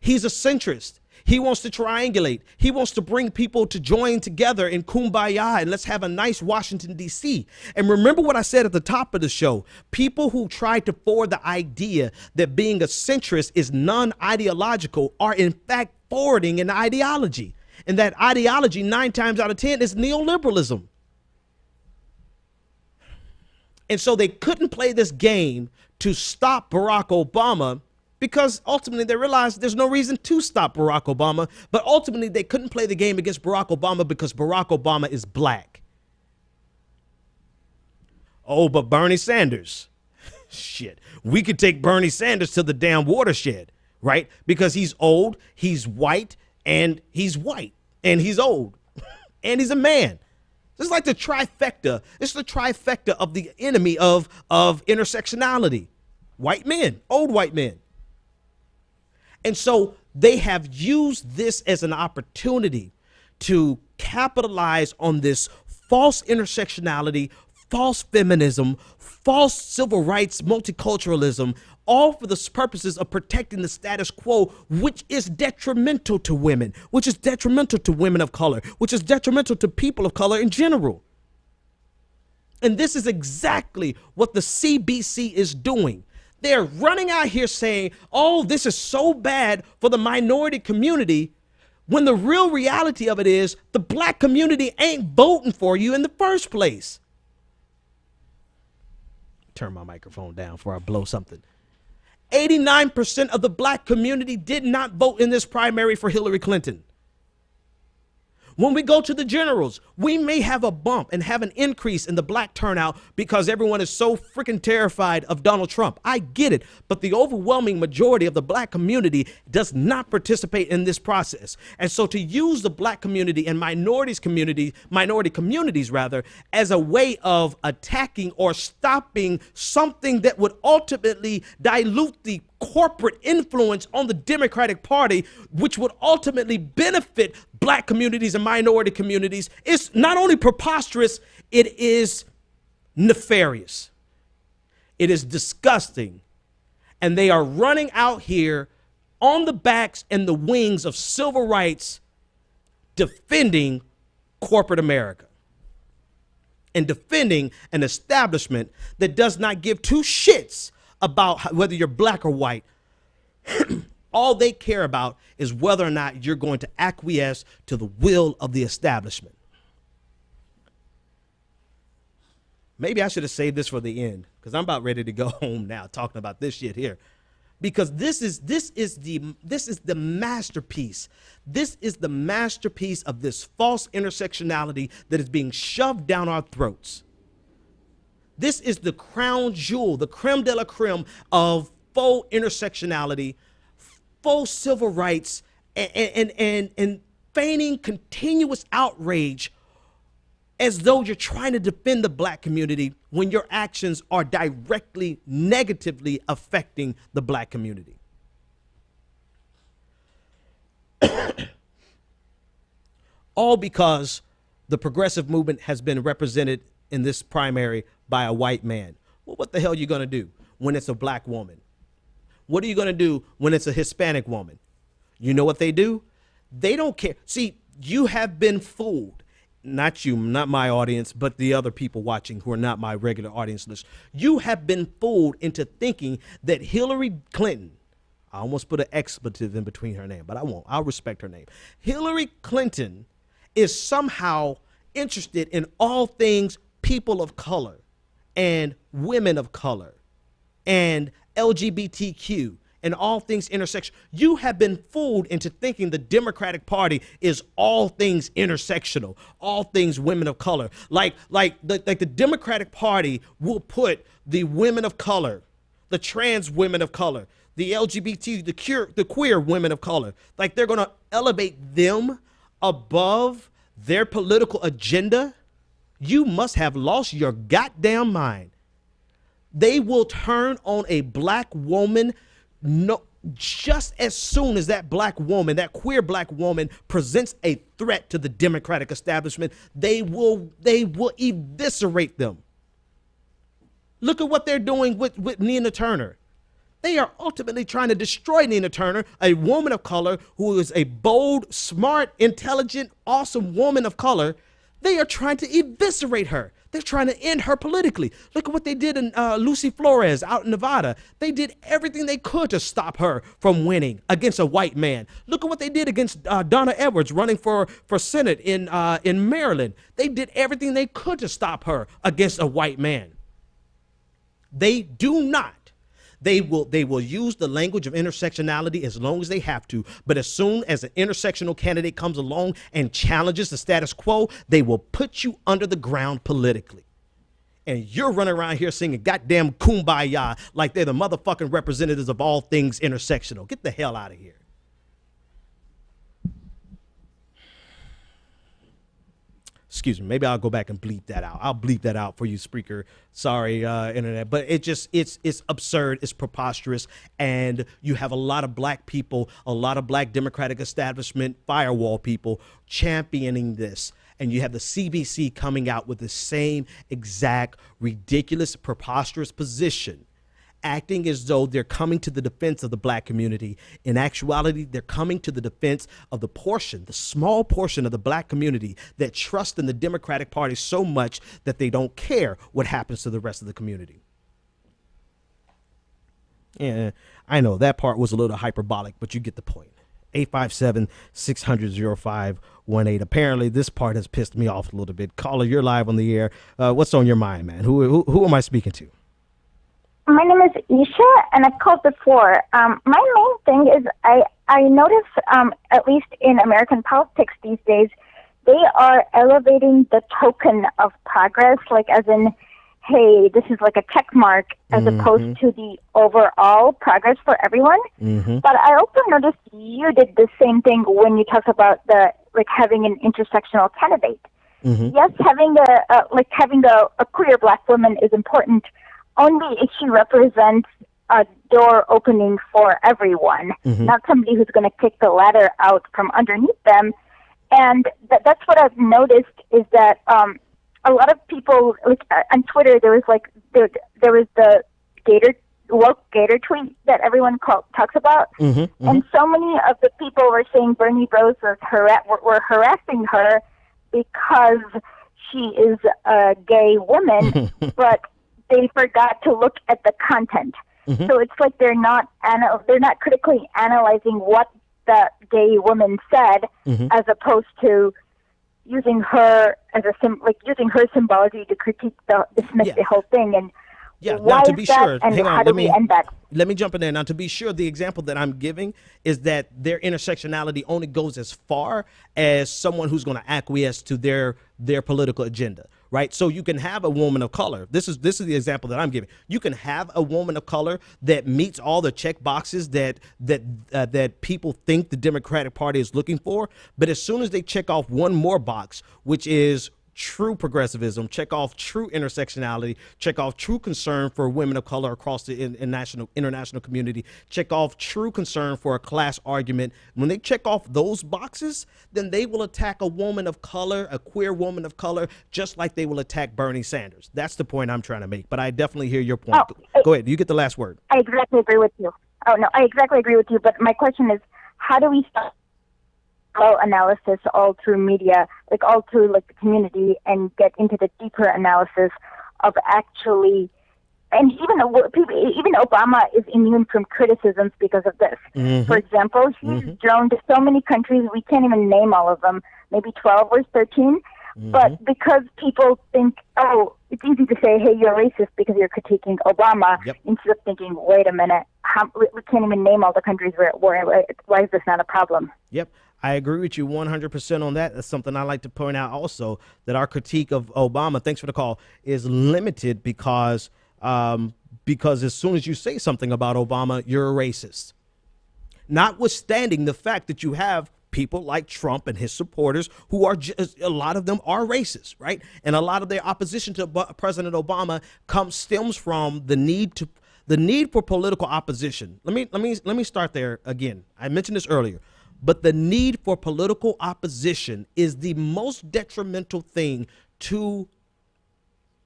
He's a centrist. He wants to triangulate. He wants to bring people to join together in kumbaya and let's have a nice Washington, D.C. And remember what I said at the top of the show. People who try to forward the idea that being a centrist is non-ideological are in fact forwarding an ideology. And that ideology, 9 times out of 10, is neoliberalism. And so they couldn't play this game to stop Barack Obama, because ultimately they realized there's no reason to stop Barack Obama. But ultimately they couldn't play the game against Barack Obama because Barack Obama is black. Oh, but Bernie Sanders, shit, we could take Bernie Sanders to the damn watershed, right? Because he's old, he's white, and he's old, and he's a man. It's like the trifecta. It's the trifecta of the enemy of intersectionality. White men, old white men. And so they have used this as an opportunity to capitalize on this false intersectionality, false feminism, false civil rights, multiculturalism, all for the purposes of protecting the status quo, which is detrimental to women, which is detrimental to women of color, which is detrimental to people of color in general. And this is exactly what the CBC is doing. They're running out here saying, oh, this is so bad for the minority community, when the real reality of it is the black community ain't voting for you in the first place. Turn my microphone down before I blow something. 89% of the black community did not vote in this primary for Hillary Clinton. When we go to the generals, we may have a bump and have an increase in the black turnout because everyone is so freaking terrified of Donald Trump. I get it, but the overwhelming majority of the black community does not participate in this process. And so to use the black community and minority communities rather, as a way of attacking or stopping something that would ultimately dilute the corporate influence on the Democratic Party, which would ultimately benefit black communities and minority communities, is not only preposterous, it is nefarious. It is disgusting. And they are running out here on the backs and the wings of civil rights, defending corporate America and defending an establishment that does not give two shits about whether you're black or white. All they care about is whether or not you're going to acquiesce to the will of the establishment. Maybe I should have saved this for the end, because I'm about ready to go home now talking about this shit here. because this is the masterpiece. This is the masterpiece of this false intersectionality that is being shoved down our throats. This is the crown jewel, the creme de la creme of faux intersectionality, faux civil rights, and feigning continuous outrage as though you're trying to defend the black community when your actions are directly negatively affecting the black community. All because the progressive movement has been represented in this primary by a white man. Well, what the hell are you going to do when it's a black woman? What are you going to do when it's a Hispanic woman? You know what they do? They don't care. See, you have been fooled. Not you, not my audience, but the other people watching who are not my regular audience list. You have been fooled into thinking that Hillary Clinton, I almost put an expletive in between her name, but I won't. I'll respect her name. Hillary Clinton is somehow interested in all things people of color and women of color and LGBTQ and all things intersection. You have been fooled into thinking the Democratic Party is all things intersectional, all things women of color. Like the Democratic Party will put the women of color, the trans women of color, the LGBT, the queer women of color, like they're going to elevate them above their political agenda. You must have lost your goddamn mind. They will turn on a black woman just as soon as that black woman, that queer black woman, presents a threat to the Democratic establishment. They will eviscerate them. Look at what they're doing with Nina Turner. They are ultimately trying to destroy Nina Turner, a woman of color who is a bold, smart, intelligent, awesome woman of color. They are trying to eviscerate her. They're trying to end her politically. Look at what they did in Lucy Flores out in Nevada. They did everything they could to stop her from winning against a white man. Look at what they did against Donna Edwards running for Senate in Maryland. They did everything they could to stop her against a white man. They do not. They will use the language of intersectionality as long as they have to. But as soon as an intersectional candidate comes along and challenges the status quo, they will put you under the ground politically. And you're running around here singing goddamn kumbaya like they're the motherfucking representatives of all things intersectional. Get the hell out of here. Excuse me, maybe I'll go back and bleep that out. I'll bleep that out for you, Spreaker. Sorry, internet. But it's absurd. It's preposterous. And you have a lot of black people, a lot of black Democratic establishment firewall people championing this. And you have the CBC coming out with the same exact ridiculous, preposterous position, acting as though they're coming to the defense of the black community. In actuality, they're coming to the defense of the small portion of the black community that trust in the Democratic Party so much that they don't care what happens to the rest of the community. Yeah, I know that part was a little hyperbolic, but you get the point. 857-600-0518. Apparently, this part has pissed me off a little bit. Caller, you're live on the air. What's on your mind, man? Who am I speaking to? My name is Isha, and I've called before. My main thing is I notice, at least in American politics these days, they are elevating the token of progress, like as in, hey, this is like a check mark, as opposed to the overall progress for everyone. But I also noticed you did the same thing when you talked about having an intersectional candidate. Yes, having a queer black woman is important, only if she represents a door opening for everyone, not somebody who's going to kick the ladder out from underneath them. And that's what I've noticed is that a lot of people, like on Twitter, there was the woke Gator tweet that everyone talks about, and so many of the people were saying Bernie Bros were harassing her because she is a gay woman, but they forgot to look at the content. So it's like they're not critically analyzing what the gay woman said, as opposed to using her as using her symbology to dismiss the whole thing. And Yeah, now Why to is be that, sure, and hang on, how do we end that? let me jump in there. Now, to be sure, the example that I'm giving is that their intersectionality only goes as far as someone who's going to acquiesce to their political agenda, right? So you can have a woman of color. This is the example that I'm giving. You can have a woman of color that meets all the check boxes that people think the Democratic Party is looking for, but as soon as they check off one more box, which is true progressivism, check off true intersectionality, check off true concern for women of color across the international community, check off true concern for a class argument. When they check off those boxes, then they will attack a woman of color, a queer woman of color, just like they will attack Bernie Sanders. That's the point I'm trying to make, but I definitely hear your point. Go ahead. You get the last word. I exactly agree with you. Oh, no, I exactly agree with you. But my question is, how do we stop all analysis all through media, like all through like the community, and get into the deeper analysis of actually, and even Obama is immune from criticisms because of this. For example, he's drawn to so many countries, we can't even name all of them, maybe 12 or 13. But because people think, oh, it's easy to say, hey, you're racist because you're critiquing Obama, instead of thinking, wait a minute, we can't even name all the countries where why is this not a problem? Yep. I agree with you 100% on that. That's something I like to point out also, that our critique of Obama, thanks for the call, is limited because as soon as you say something about Obama, you're a racist. Notwithstanding the fact that you have people like Trump and his supporters who are a lot of them are racist, right? And a lot of their opposition to President Obama stems from the need for political opposition. Let me start there again. I mentioned this earlier. But the need for political opposition is the most detrimental thing to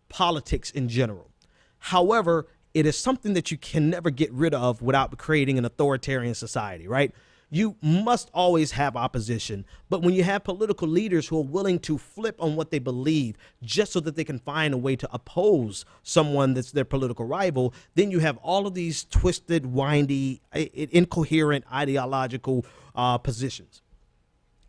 politics in general. However, it is something that you can never get rid of without creating an authoritarian society, right? You must always have opposition. But when you have political leaders who are willing to flip on what they believe just so that they can find a way to oppose someone that's their political rival, then you have all of these twisted, windy, incoherent ideological positions.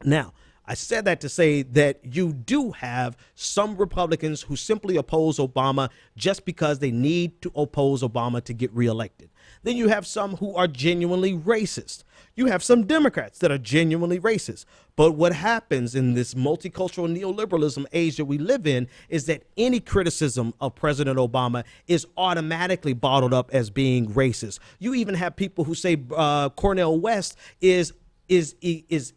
Now, I said that to say that you do have some Republicans who simply oppose Obama just because they need to oppose Obama to get reelected. Then you have some who are genuinely racist. You have some Democrats that are genuinely racist. But what happens in this multicultural neoliberalism age that we live in is that any criticism of President Obama is automatically bottled up as being racist. You even have people who say Cornel West is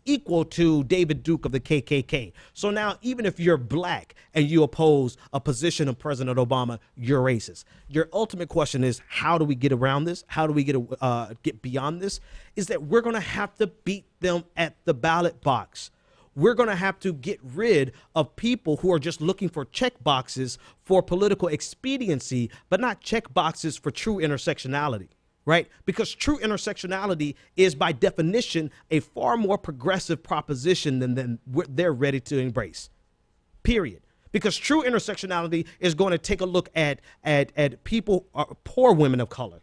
equal to David Duke of the KKK. So now, even if you're black and you oppose a position of President Obama, you're racist. Your ultimate question is, how do we get around this? How do we get beyond this? Is that we're going to have to beat them at the ballot box. We're going to have to get rid of people who are just looking for check boxes for political expediency, but not check boxes for true intersectionality. Right? Because true intersectionality is by definition a far more progressive proposition than they're ready to embrace. Period. Because true intersectionality is going to take a look at people, poor women of color,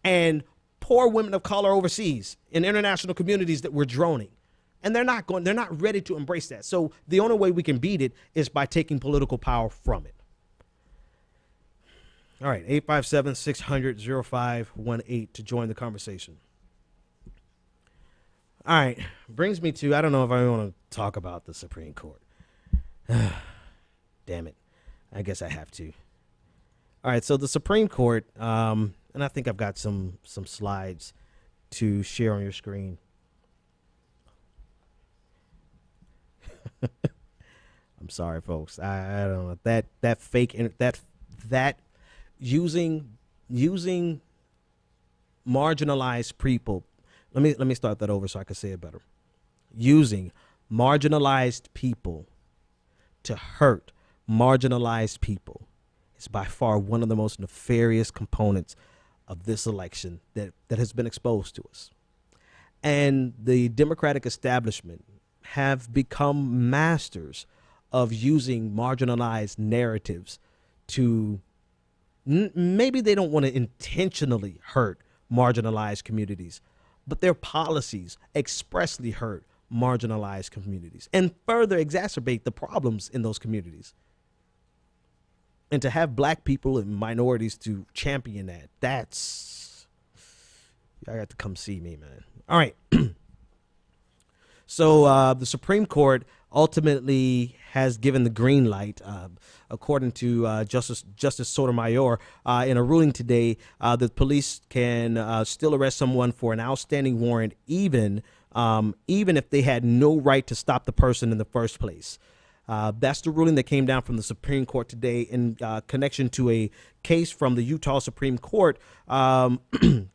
and poor women of color overseas in international communities that we're droning. And they're not ready to embrace that. So the only way we can beat it is by taking political power from it. All right, 857-600-0518 to join the conversation. All right, brings me to, I don't know if I want to talk about the Supreme Court. Damn it. I guess I have to. All right, so the Supreme Court, and I think I've got some slides to share on your screen. I'm sorry, folks. I don't know. That fake, that using marginalized people. Let me start that over so I can say it better. Using marginalized people to hurt marginalized people is by far one of the most nefarious components of this election that has been exposed to us. And the Democratic establishment have become masters of using marginalized narratives to maybe they don't want to intentionally hurt marginalized communities, but their policies expressly hurt marginalized communities and further exacerbate the problems in those communities. And to have black people and minorities to champion that, that's, y'all got to come see me, man. All right. So the Supreme Court ultimately has given the green light, according to Justice Sotomayor, in a ruling today, that police can still arrest someone for an outstanding warrant, even if they had no right to stop the person in the first place. That's the ruling that came down from the Supreme Court today in connection to a case from the Utah Supreme Court.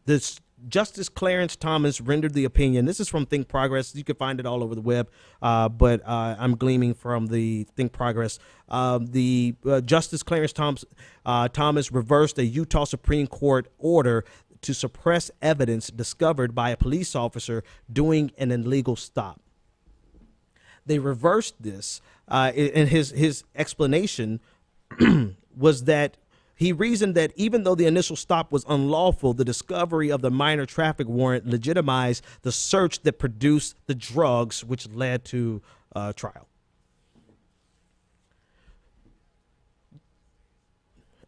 This Justice Clarence Thomas rendered the opinion. This is from Think Progress. You can find it all over the web, but I'm gleaming from the Think Progress. The Justice Clarence Thomas reversed a Utah Supreme Court order to suppress evidence discovered by a police officer doing an illegal stop. They reversed this, and his explanation was that he reasoned that even though the initial stop was unlawful, the discovery of the minor traffic warrant legitimized the search that produced the drugs, which led to trial.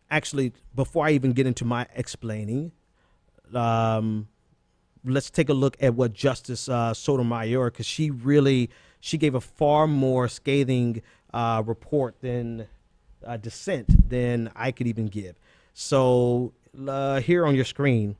Actually, before I even get into my explaining, let's take a look at what Justice Sotomayor, because she gave a far more scathing report than dissent than I could even give. So here on your screen,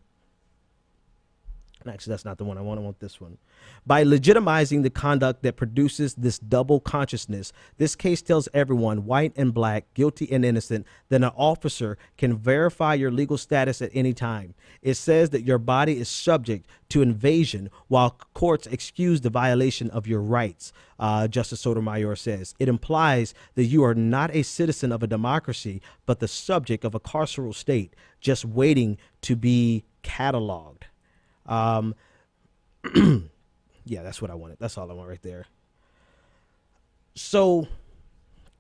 actually that's not the one I want this one. By legitimizing the conduct that produces this double consciousness, this case tells everyone, white and black, guilty and innocent, that an officer can verify your legal status at any time. It says that your body is subject to invasion while courts excuse the violation of your rights, Justice Sotomayor says. It implies that you are not a citizen of a democracy, but the subject of a carceral state, just waiting to be cataloged. Yeah, that's what I wanted. That's all I want right there. So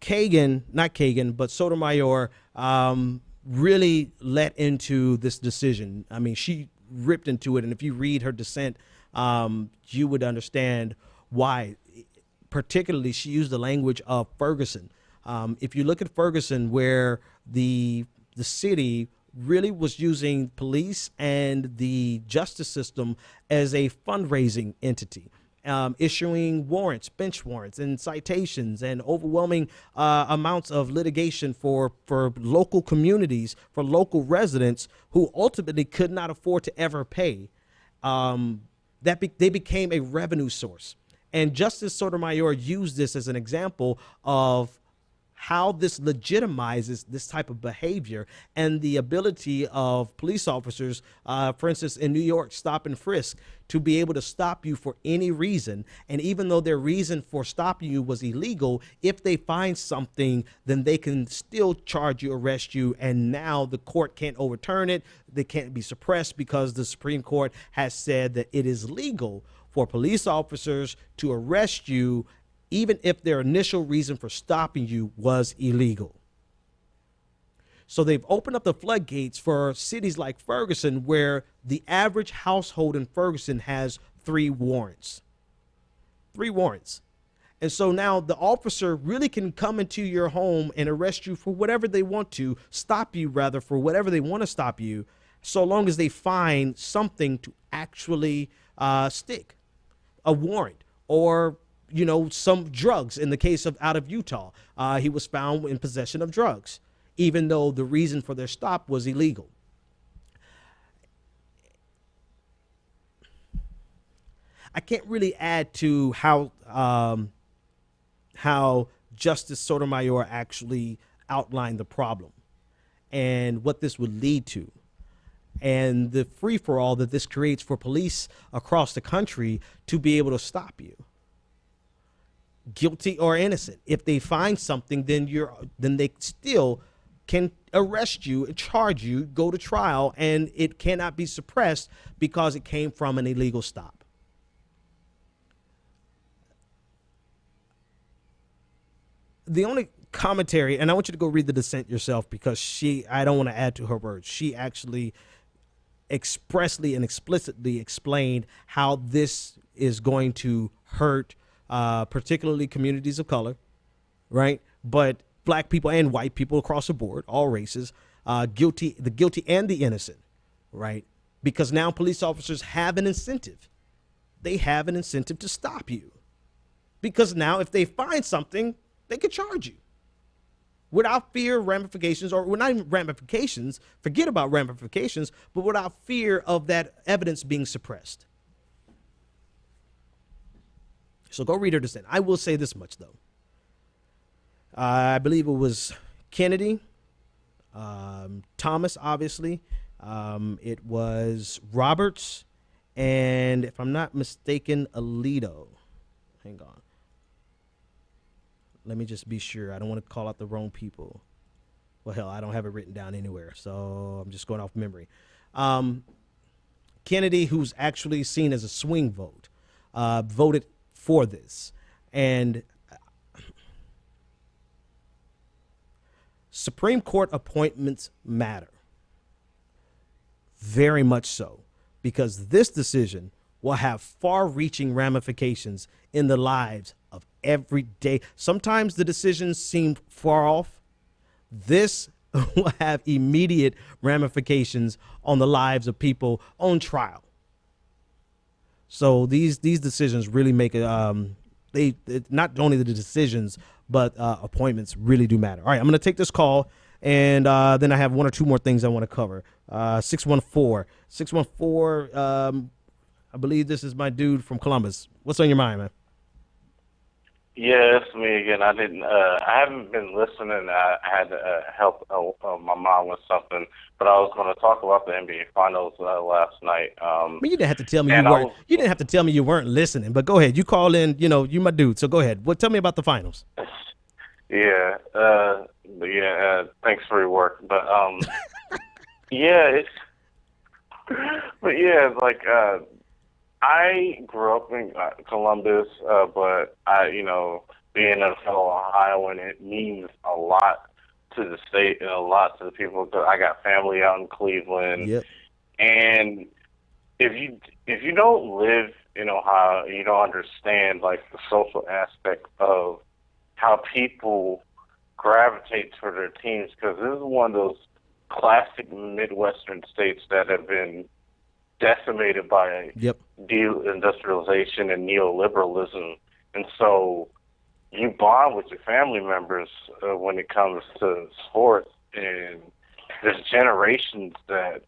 but Sotomayor really let into this decision. I mean, she ripped into it. And if you read her dissent, you would understand why. Particularly, she used the language of Ferguson. If you look at Ferguson, where the city really was using police and the justice system as a fundraising entity, issuing warrants, bench warrants, and citations, and overwhelming amounts of litigation for local communities, for local residents who ultimately could not afford to ever pay. They became a revenue source. And Justice Sotomayor used this as an example of how this legitimizes this type of behavior and the ability of police officers, for instance, in New York, stop and frisk, to be able to stop you for any reason. And even though their reason for stopping you was illegal, if they find something, then they can still charge you, arrest you. And now the court can't overturn it. They can't be suppressed because the Supreme Court has said that it is legal for police officers to arrest you even if their initial reason for stopping you was illegal. So they've opened up the floodgates for cities like Ferguson, where the average household in Ferguson has 3 warrants. 3 warrants. And so now the officer really can come into your home and arrest you for whatever they want to, stop you rather for whatever they want to stop you, so long as they find something to actually stick, a warrant, or some drugs. In the case of out of Utah, he was found in possession of drugs, even though the reason for their stop was illegal. I can't really add to how Justice Sotomayor actually outlined the problem and what this would lead to, and the free-for-all that this creates for police across the country to be able to stop you, guilty or innocent. If they find something, then they still can arrest you and charge you, go to trial, and it cannot be suppressed because it came from an illegal stop. The only commentary, and I want you to go read the dissent yourself, because I don't want to add to her words. She actually expressly and explicitly explained how this is going to hurt particularly communities of color, right? But black people and white people across the board, all races, the guilty and the innocent, right? Because now police officers have an incentive. They have an incentive to stop you. Because now if they find something, they can charge you without fear of ramifications, or not even ramifications, forget about ramifications, but without fear of that evidence being suppressed. So go read her dissent. I will say this much, though. I believe it was Kennedy, Thomas, obviously. It was Roberts, and if I'm not mistaken, Alito. Hang on. Let me just be sure. I don't want to call out the wrong people. Well, hell, I don't have it written down anywhere, so I'm just going off memory. Kennedy, who's actually seen as a swing vote, voted for this. And Supreme Court appointments matter. Very much so, because this decision will have far-reaching ramifications in the lives of every day. Sometimes the decisions seem far off. This will have immediate ramifications on the lives of people on trial. So these decisions really make it. They not only the decisions, but appointments really do matter. All right, I'm going to take this call, and then I have one or two more things I want to cover. 614. I believe this is my dude from Columbus. What's on your mind, man? Yeah, it's me again. I haven't been listening. I had to help my mom with something, but I was going to talk about the NBA Finals last night. You didn't have to tell me you weren't. You didn't have to tell me you weren't listening. But go ahead. You call in. You know, you my dude. So go ahead. Well, tell me about the finals. Yeah. Thanks for your work. But yeah, like. I grew up in Columbus, but being a fellow Ohioan, it means a lot to the state and a lot to the people. Cause I got family out in Cleveland, yep. And if you don't live in Ohio, you don't understand like the social aspect of how people gravitate toward their teams. Because this is one of those classic Midwestern states that have been decimated by deindustrialization and neoliberalism, and so you bond with your family members when it comes to sports, and there's generations that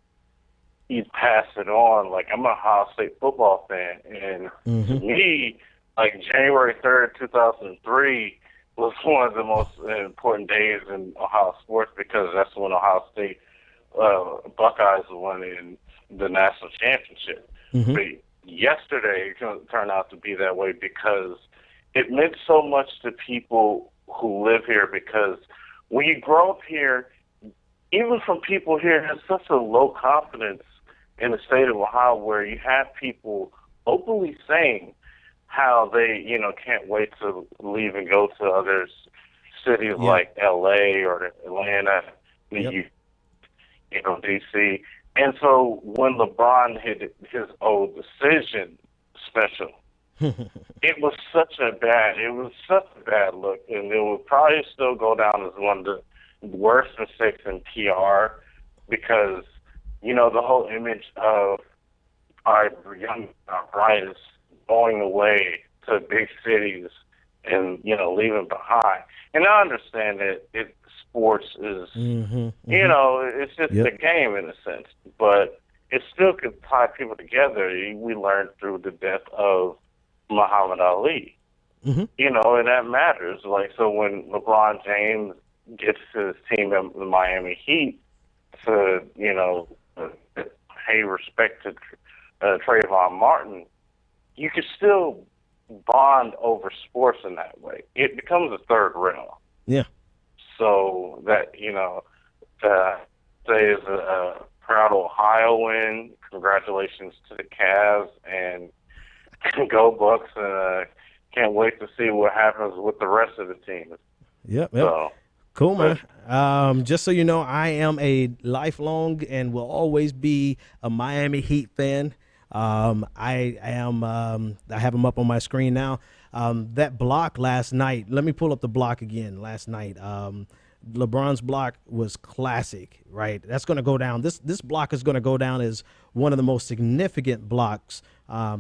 you pass it on. Like, I'm a Ohio State football fan, and to me, like January 3rd, 2003 was one of the most important days in Ohio sports, because that's when Ohio State Buckeyes won in the national championship. But yesterday turned out to be that way because it meant so much to people who live here, because when you grow up here, even from people here, there's such a low confidence in the state of Ohio, where you have people openly saying how they, can't wait to leave and go to other cities like LA or Atlanta, DC. And so when LeBron hit his old decision special, it was such a bad look, and it would probably still go down as one of the worst mistakes in PR, because the whole image of our young brightest going away to big cities and leaving behind. And I understand that sports is it's just a game in a sense, but it still could tie people together. We learned through the death of Muhammad Ali, and that matters. Like, so when LeBron James gets his team, the Miami Heat, to pay respect to Trayvon Martin, you can still bond over sports in that way. It becomes a third realm. Yeah. So that, say is a proud Ohioan. Congratulations to the Cavs, and go Bucks, and can't wait to see what happens with the rest of the team. Yep. So, cool, man. Just so you know, I am a lifelong and will always be a Miami Heat fan. I have them up on my screen now. That block last night, let me pull up the block again last night. LeBron's block was classic, right? That's going to go down. This block is going to go down as one of the most significant blocks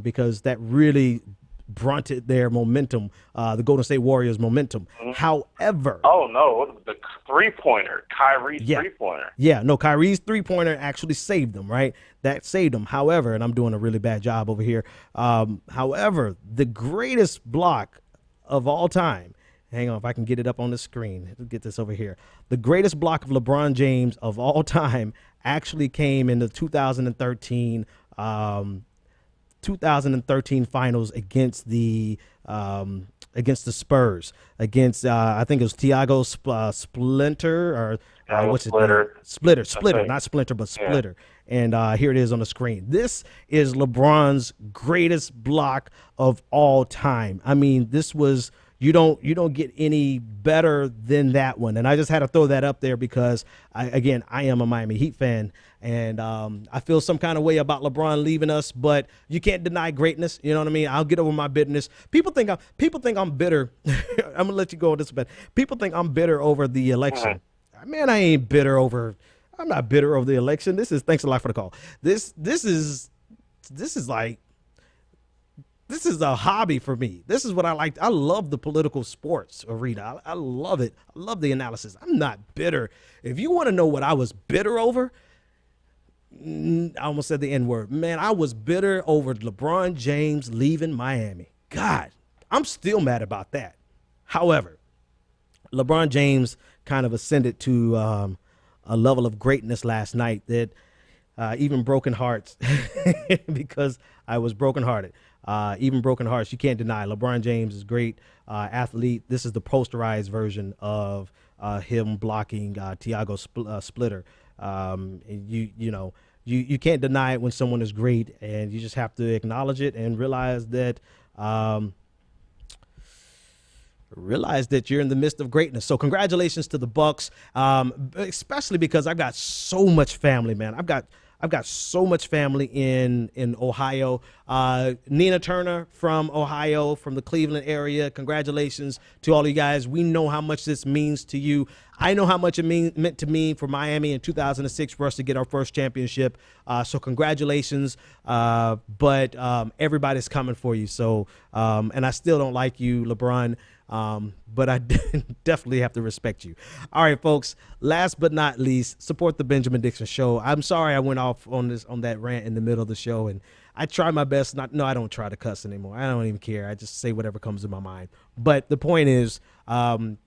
because that really blunted their momentum, the Golden State Warriors' momentum. However, oh no, the three-pointer, Kyrie's three-pointer. Yeah, no, Kyrie's three-pointer actually saved them, right? That saved them. However, and I'm doing a really bad job over here. However, the greatest block of all time. Hang on, if I can get it up on the screen. Let's get this over here. The greatest block of LeBron James of all time actually came in the 2013 finals against the Spurs, against I think it was Thiago Splinter or what's it? Splitter, not Splinter, but Splitter. And here it is on the screen. This is LeBron's greatest block of all time. I mean, this was. You don't get any better than that one. And I just had to throw that up there because, I am a Miami Heat fan. And I feel some kind of way about LeBron leaving us, but you can't deny greatness. You know what I mean? I'll get over my bitterness. People think I'm bitter. I'm going to let you go on this, but people think I'm bitter over the election. Man, I ain't bitter over. I'm not bitter over the election. Thanks a lot for the call. This is a hobby for me. This is what I like. I love the political sports arena. I love it. I love the analysis. I'm not bitter. If you want to know what I was bitter over, I almost said the N-word. Man, I was bitter over LeBron James leaving Miami. God, I'm still mad about that. However, LeBron James kind of ascended to a level of greatness last night that even broken hearts, because I was brokenhearted. Even broken hearts, you can't deny. LeBron James is a great athlete. This is the posterized version of him blocking Thiago Splitter. You can't deny it when someone is great, and you just have to acknowledge it and realize that you're in the midst of greatness. So congratulations to the Bucks, especially because I've got so much family, man. I've got so much family in Ohio. Nina Turner from Ohio, from the Cleveland area. Congratulations to all of you guys. We know how much this means to you. I know how much it meant to me for Miami in 2006 for us to get our first championship. So congratulations. But everybody's coming for you. So, and I still don't like you, LeBron. But I definitely have to respect you. All right, folks, last but not least, support the Benjamin Dixon Show. I'm sorry I went off on that rant in the middle of the show, and I try my best I don't try to cuss anymore. I don't even care. I just say whatever comes to my mind. But the point is,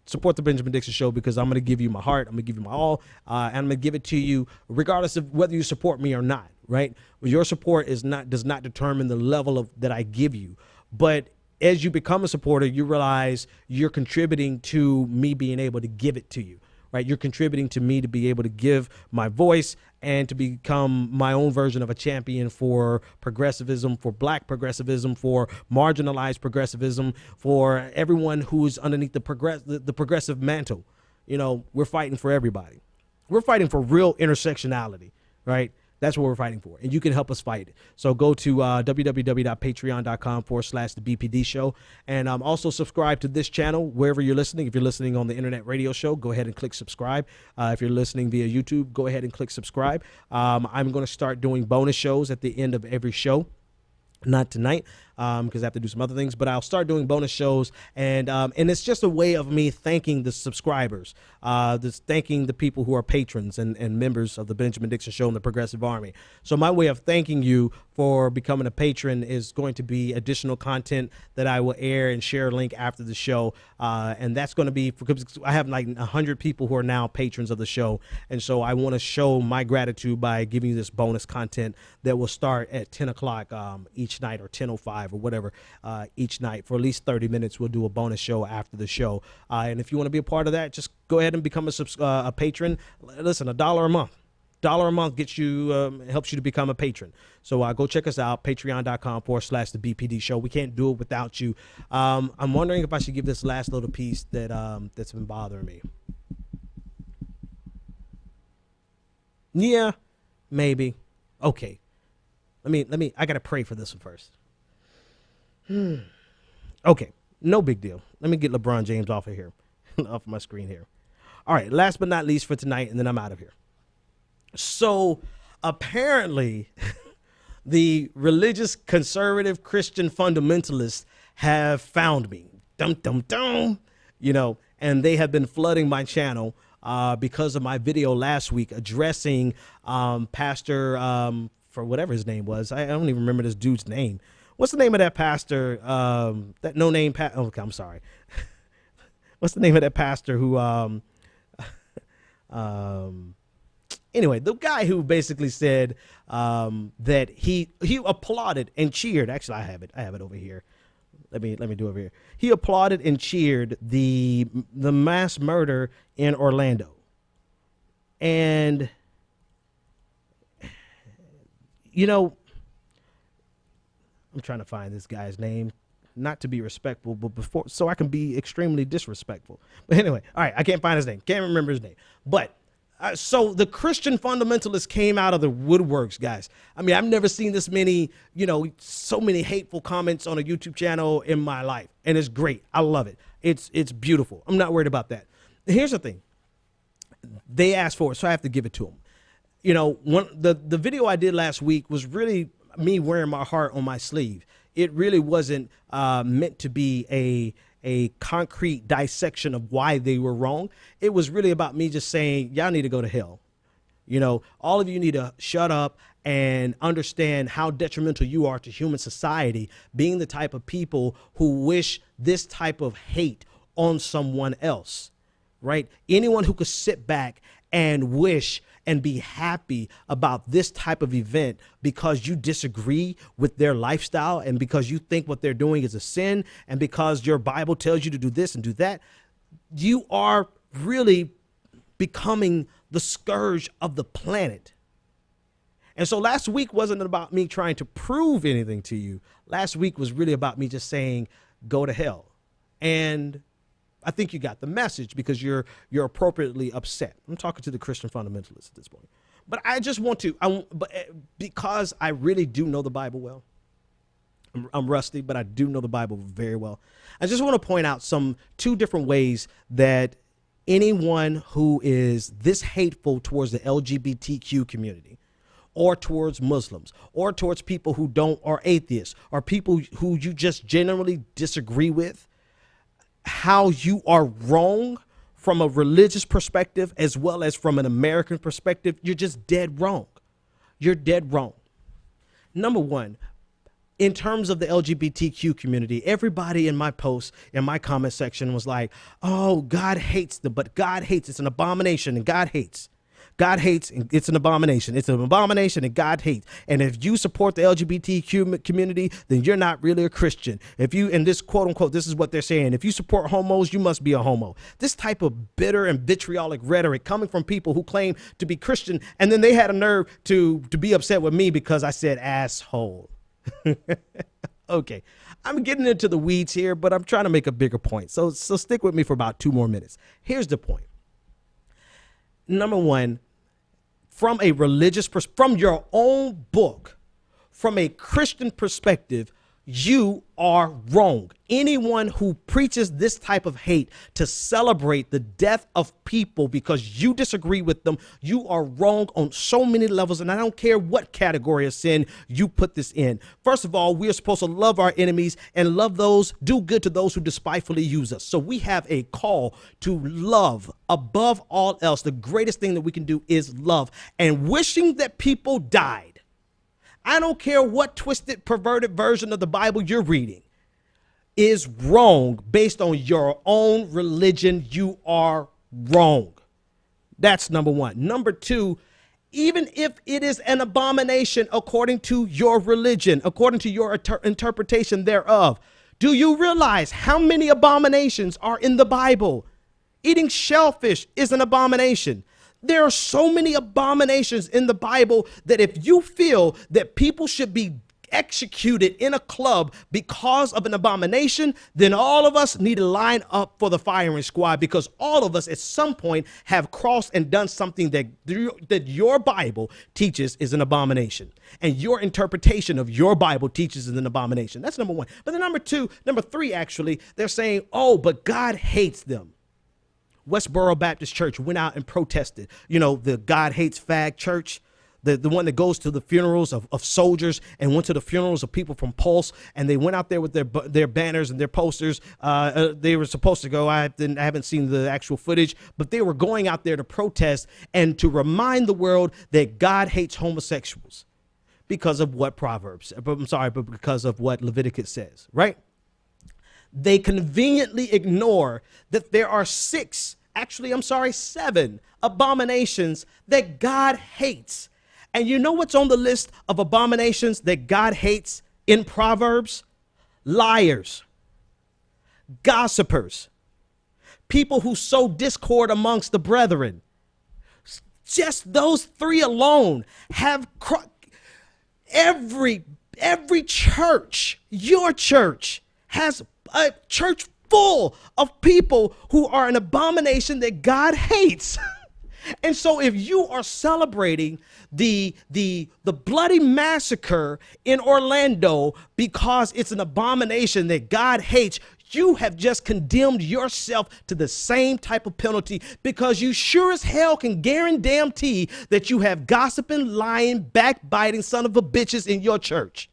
support the Benjamin Dixon Show because I'm going to give you my heart. I'm going to give you my all, and I'm going to give it to you regardless of whether you support me or not, right? Your support does not determine the level that I give you. But as you become a supporter, you realize you're contributing to me being able to give it to you, right? You're contributing to me to be able to give my voice and to become my own version of a champion for progressivism, for black progressivism, for marginalized progressivism, for everyone who's underneath the progressive mantle. You know, we're fighting for everybody. We're fighting for real intersectionality, right? That's what we're fighting for, and you can help us fight it. So go to www.patreon.com/the BPD show, and also subscribe to this channel wherever you're listening. If you're listening on the internet radio show, go ahead and click subscribe. If you're listening via YouTube, go ahead and click subscribe. I'm going to start doing bonus shows at the end of every show. Not tonight, because I have to do some other things, but I'll start doing bonus shows, and it's just a way of me thanking the subscribers, thanking the people who are patrons and members of the Benjamin Dixon Show and the Progressive Army. So my way of thanking you for becoming a patron is going to be additional content that I will air and share a link after the show, and that's going to be because I have like 100 people who are now patrons of the show, and so I want to show my gratitude by giving you this bonus content that will start at 10 o'clock each night, or 10:05 or whatever, each night for at least 30 minutes. We'll do a bonus show after the show. And if you want to be a part of that, just go ahead and become a patron. Listen, $1 a month. $1 a month gets you, helps you to become a patron. So go check us out, patreon.com/the BPD show. We can't do it without you. I'm wondering if I should give this last little piece that's been bothering me. Yeah, maybe. Okay. Let me, I got to pray for this one first. Okay. No big deal. Let me get LeBron James off of here, off my screen here. All right, last but not least for tonight, and then I'm out of here. So apparently the religious conservative Christian fundamentalists have found me. Dum, dum, dum. You know, and they have been flooding my channel because of my video last week addressing Pastor, for whatever his name was. I don't even remember this dude's name. What's the name of that pastor? That no name. Okay, I'm sorry. What's the name of that pastor who? Anyway, the guy who basically said that he applauded and cheered. Actually, I have it over here. Let me do it over here. He applauded and cheered the mass murder in Orlando. And you know, I'm trying to find this guy's name, not to be respectful, but so I can be extremely disrespectful. But anyway, all right, I can't find his name. Can't remember his name. But so the Christian fundamentalists came out of the woodworks, guys. I mean, I've never seen this many, so many hateful comments on a YouTube channel in my life. And it's great. I love it. It's beautiful. I'm not worried about that. Here's the thing. They asked for it, so I have to give it to them. The video I did last week was really me wearing my heart on my sleeve. It really wasn't meant to be a concrete dissection of why they were wrong. It was really about me just saying, y'all need to go to hell. All of you need to shut up and understand how detrimental you are to human society, being the type of people who wish this type of hate on someone else, right? Anyone who could sit back and wish and be happy about this type of event because you disagree with their lifestyle and because you think what they're doing is a sin and because your Bible tells you to do this and do that, you are really becoming the scourge of the planet. And so last week wasn't about me trying to prove anything to you. Last week was really about me just saying, go to hell. And I think you got the message because you're appropriately upset. I'm talking to the Christian fundamentalists at this point. But I just want to, because I really do know the Bible well. I'm rusty, but I do know the Bible very well. I just want to point out two different ways that anyone who is this hateful towards the LGBTQ community or towards Muslims or towards people who are atheists or people who you just generally disagree with, how you are wrong from a religious perspective as well as from an American perspective. You're just dead wrong. You're dead wrong. Number one, in terms of the LGBTQ community, everybody in my post, in my comment section was like, oh, God hates them, but God hates. It's an abomination and God hates. God hates, and it's an abomination. It's an abomination and God hates. And if you support the LGBTQ community, then you're not really a Christian. If you, and this quote unquote, this is what they're saying, if you support homos, you must be a homo. This type of bitter and vitriolic rhetoric coming from people who claim to be Christian, and then they had a nerve to be upset with me because I said asshole. Okay, I'm getting into the weeds here, but I'm trying to make a bigger point. So stick with me for about 2 more minutes. Here's the point. Number one, from a religious from your own book, from a Christian perspective, you are wrong. Anyone who preaches this type of hate to celebrate the death of people because you disagree with them, you are wrong on so many levels. And I don't care what category of sin you put this in. First of all, we are supposed to love our enemies and do good to those who despitefully use us. So we have a call to love above all else. The greatest thing that we can do is love, and wishing that people died. I don't care what twisted, perverted version of the Bible you're reading is wrong based on your own religion. You are wrong. That's number one. Number two, even if it is an abomination according to your religion, according to your interpretation thereof, do you realize how many abominations are in the Bible? Eating shellfish is an abomination. There are so many abominations in the Bible that if you feel that people should be executed in a club because of an abomination, then all of us need to line up for the firing squad, because all of us at some point have crossed and done something that your Bible teaches is an abomination, and your interpretation of your Bible teaches is an abomination. That's number one. But then number three, actually, they're saying, oh, but God hates them. Westboro Baptist Church went out and protested, the God hates fag church. The one that goes to the funerals of soldiers and went to the funerals of people from Pulse, and they went out there with their banners and their posters. They were supposed to go. I haven't seen the actual footage, but they were going out there to protest and to remind the world that God hates homosexuals because of what but because of what Leviticus says, right? They conveniently ignore that there are seven abominations that God hates. And you know what's on the list of abominations that God hates in Proverbs? Liars, gossipers, people who sow discord amongst the brethren. Just those three alone have every church, your church, has a church full of people who are an abomination that God hates. And so if you are celebrating the bloody massacre in Orlando because it's an abomination that God hates, you have just condemned yourself to the same type of penalty, because you sure as hell can guarantee that you have gossiping, lying, backbiting son of a bitches in your church.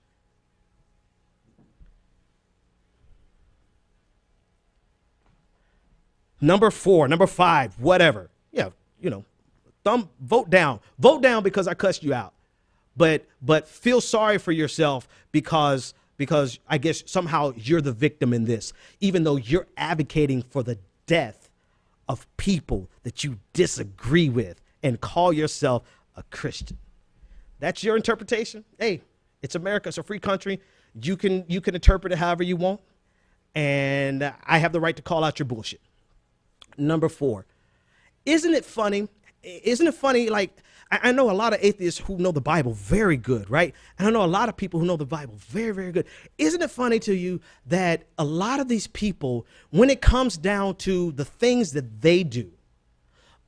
Number 4, number 5, whatever. Yeah, vote down because I cussed you out, but feel sorry for yourself because I guess somehow you're the victim in this, even though you're advocating for the death of people that you disagree with and call yourself a Christian. That's your interpretation. Hey, it's America. It's a free country. You can interpret it however you want, and I have the right to call out your bullshit. Number 4, isn't it funny? Like, I know a lot of atheists who know the Bible very good, right? And I know a lot of people who know the Bible very, very good. Isn't it funny to you that a lot of these people, when it comes down to the things that they do,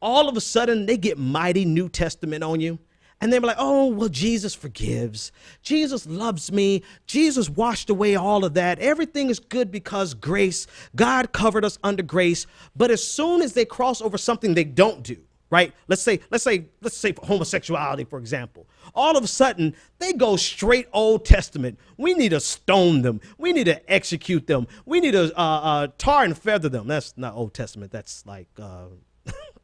all of a sudden they get mighty New Testament on you? And they're like, oh, well, Jesus forgives. Jesus loves me. Jesus washed away all of that. Everything is good because grace. God covered us under grace. But as soon as they cross over something they don't do, right? Let's say homosexuality, for example. All of a sudden, they go straight Old Testament. We need to stone them. We need to execute them. We need to tar and feather them. That's not Old Testament. That's like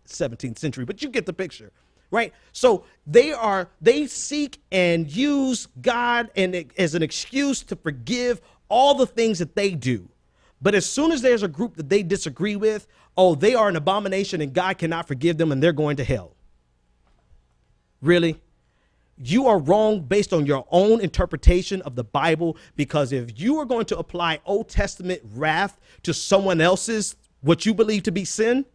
17th century. But you get the picture, right? So they seek and use God as an excuse to forgive all the things that they do. But as soon as there's a group that they disagree with, oh, they are an abomination and God cannot forgive them and they're going to hell. Really? You are wrong based on your own interpretation of the Bible, because if you are going to apply Old Testament wrath to someone else's, what you believe to be sin,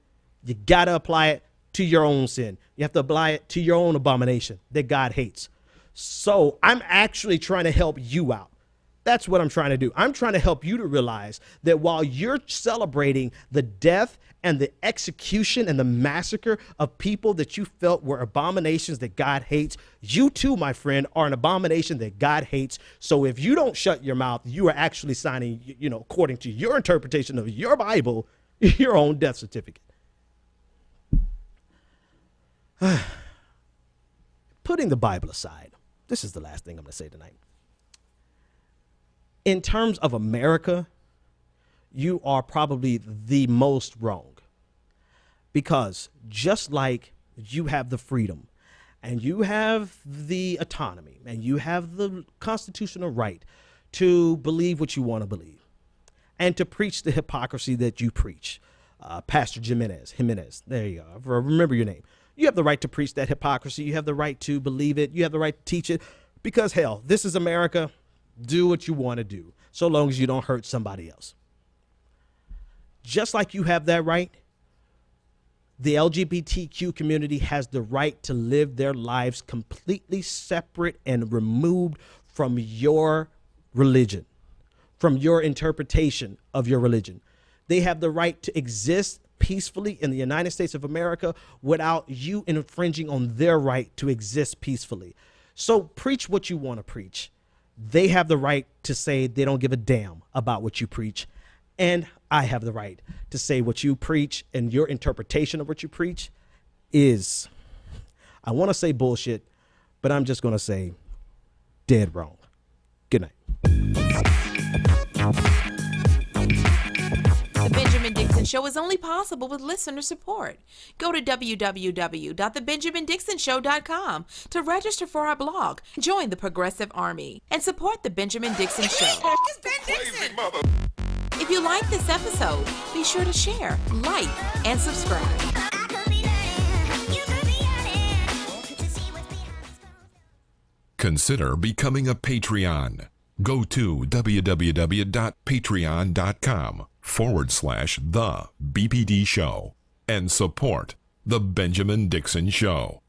you got to apply it to your own sin. You have to apply it to your own abomination that God hates. So I'm actually trying to help you out. That's what I'm trying to do. I'm trying to help you to realize that while you're celebrating the death and the execution and the massacre of people that you felt were abominations that God hates, you too, my friend, are an abomination that God hates. So if you don't shut your mouth, you are actually signing, according to your interpretation of your Bible, your own death certificate. Putting the Bible aside, this is the last thing I'm going to say tonight. In terms of America, you are probably the most wrong, because just like you have the freedom and you have the autonomy and you have the constitutional right to believe what you want to believe and to preach the hypocrisy that you preach, Pastor Jimenez, there you go. Remember your name. You have the right to preach that hypocrisy. You have the right to believe it. You have the right to teach it, because hell, this is America. Do what you want to do, so long as you don't hurt somebody else. Just like you have that right, the LGBTQ community has the right to live their lives completely separate and removed from your religion, from your interpretation of your religion. They have the right to exist peacefully in the United States of America without you infringing on their right to exist peacefully. So preach what you want to preach. They have the right to say they don't give a damn about what you preach. And I have the right to say what you preach and your interpretation of what you preach is, I want to say bullshit, but I'm just going to say dead wrong. Good night. The Benjamin Dixon Show is only possible with listener support. Go to www.thebenjamindixonshow.com to register for our blog, join the Progressive Army, and support The Benjamin Dixon Show. It's Ben Dixon! If you like this episode, be sure to share, like, and subscribe. Consider becoming a Patreon. Go to www.patreon.com/The BPD Show and support The Benjamin Dixon Show.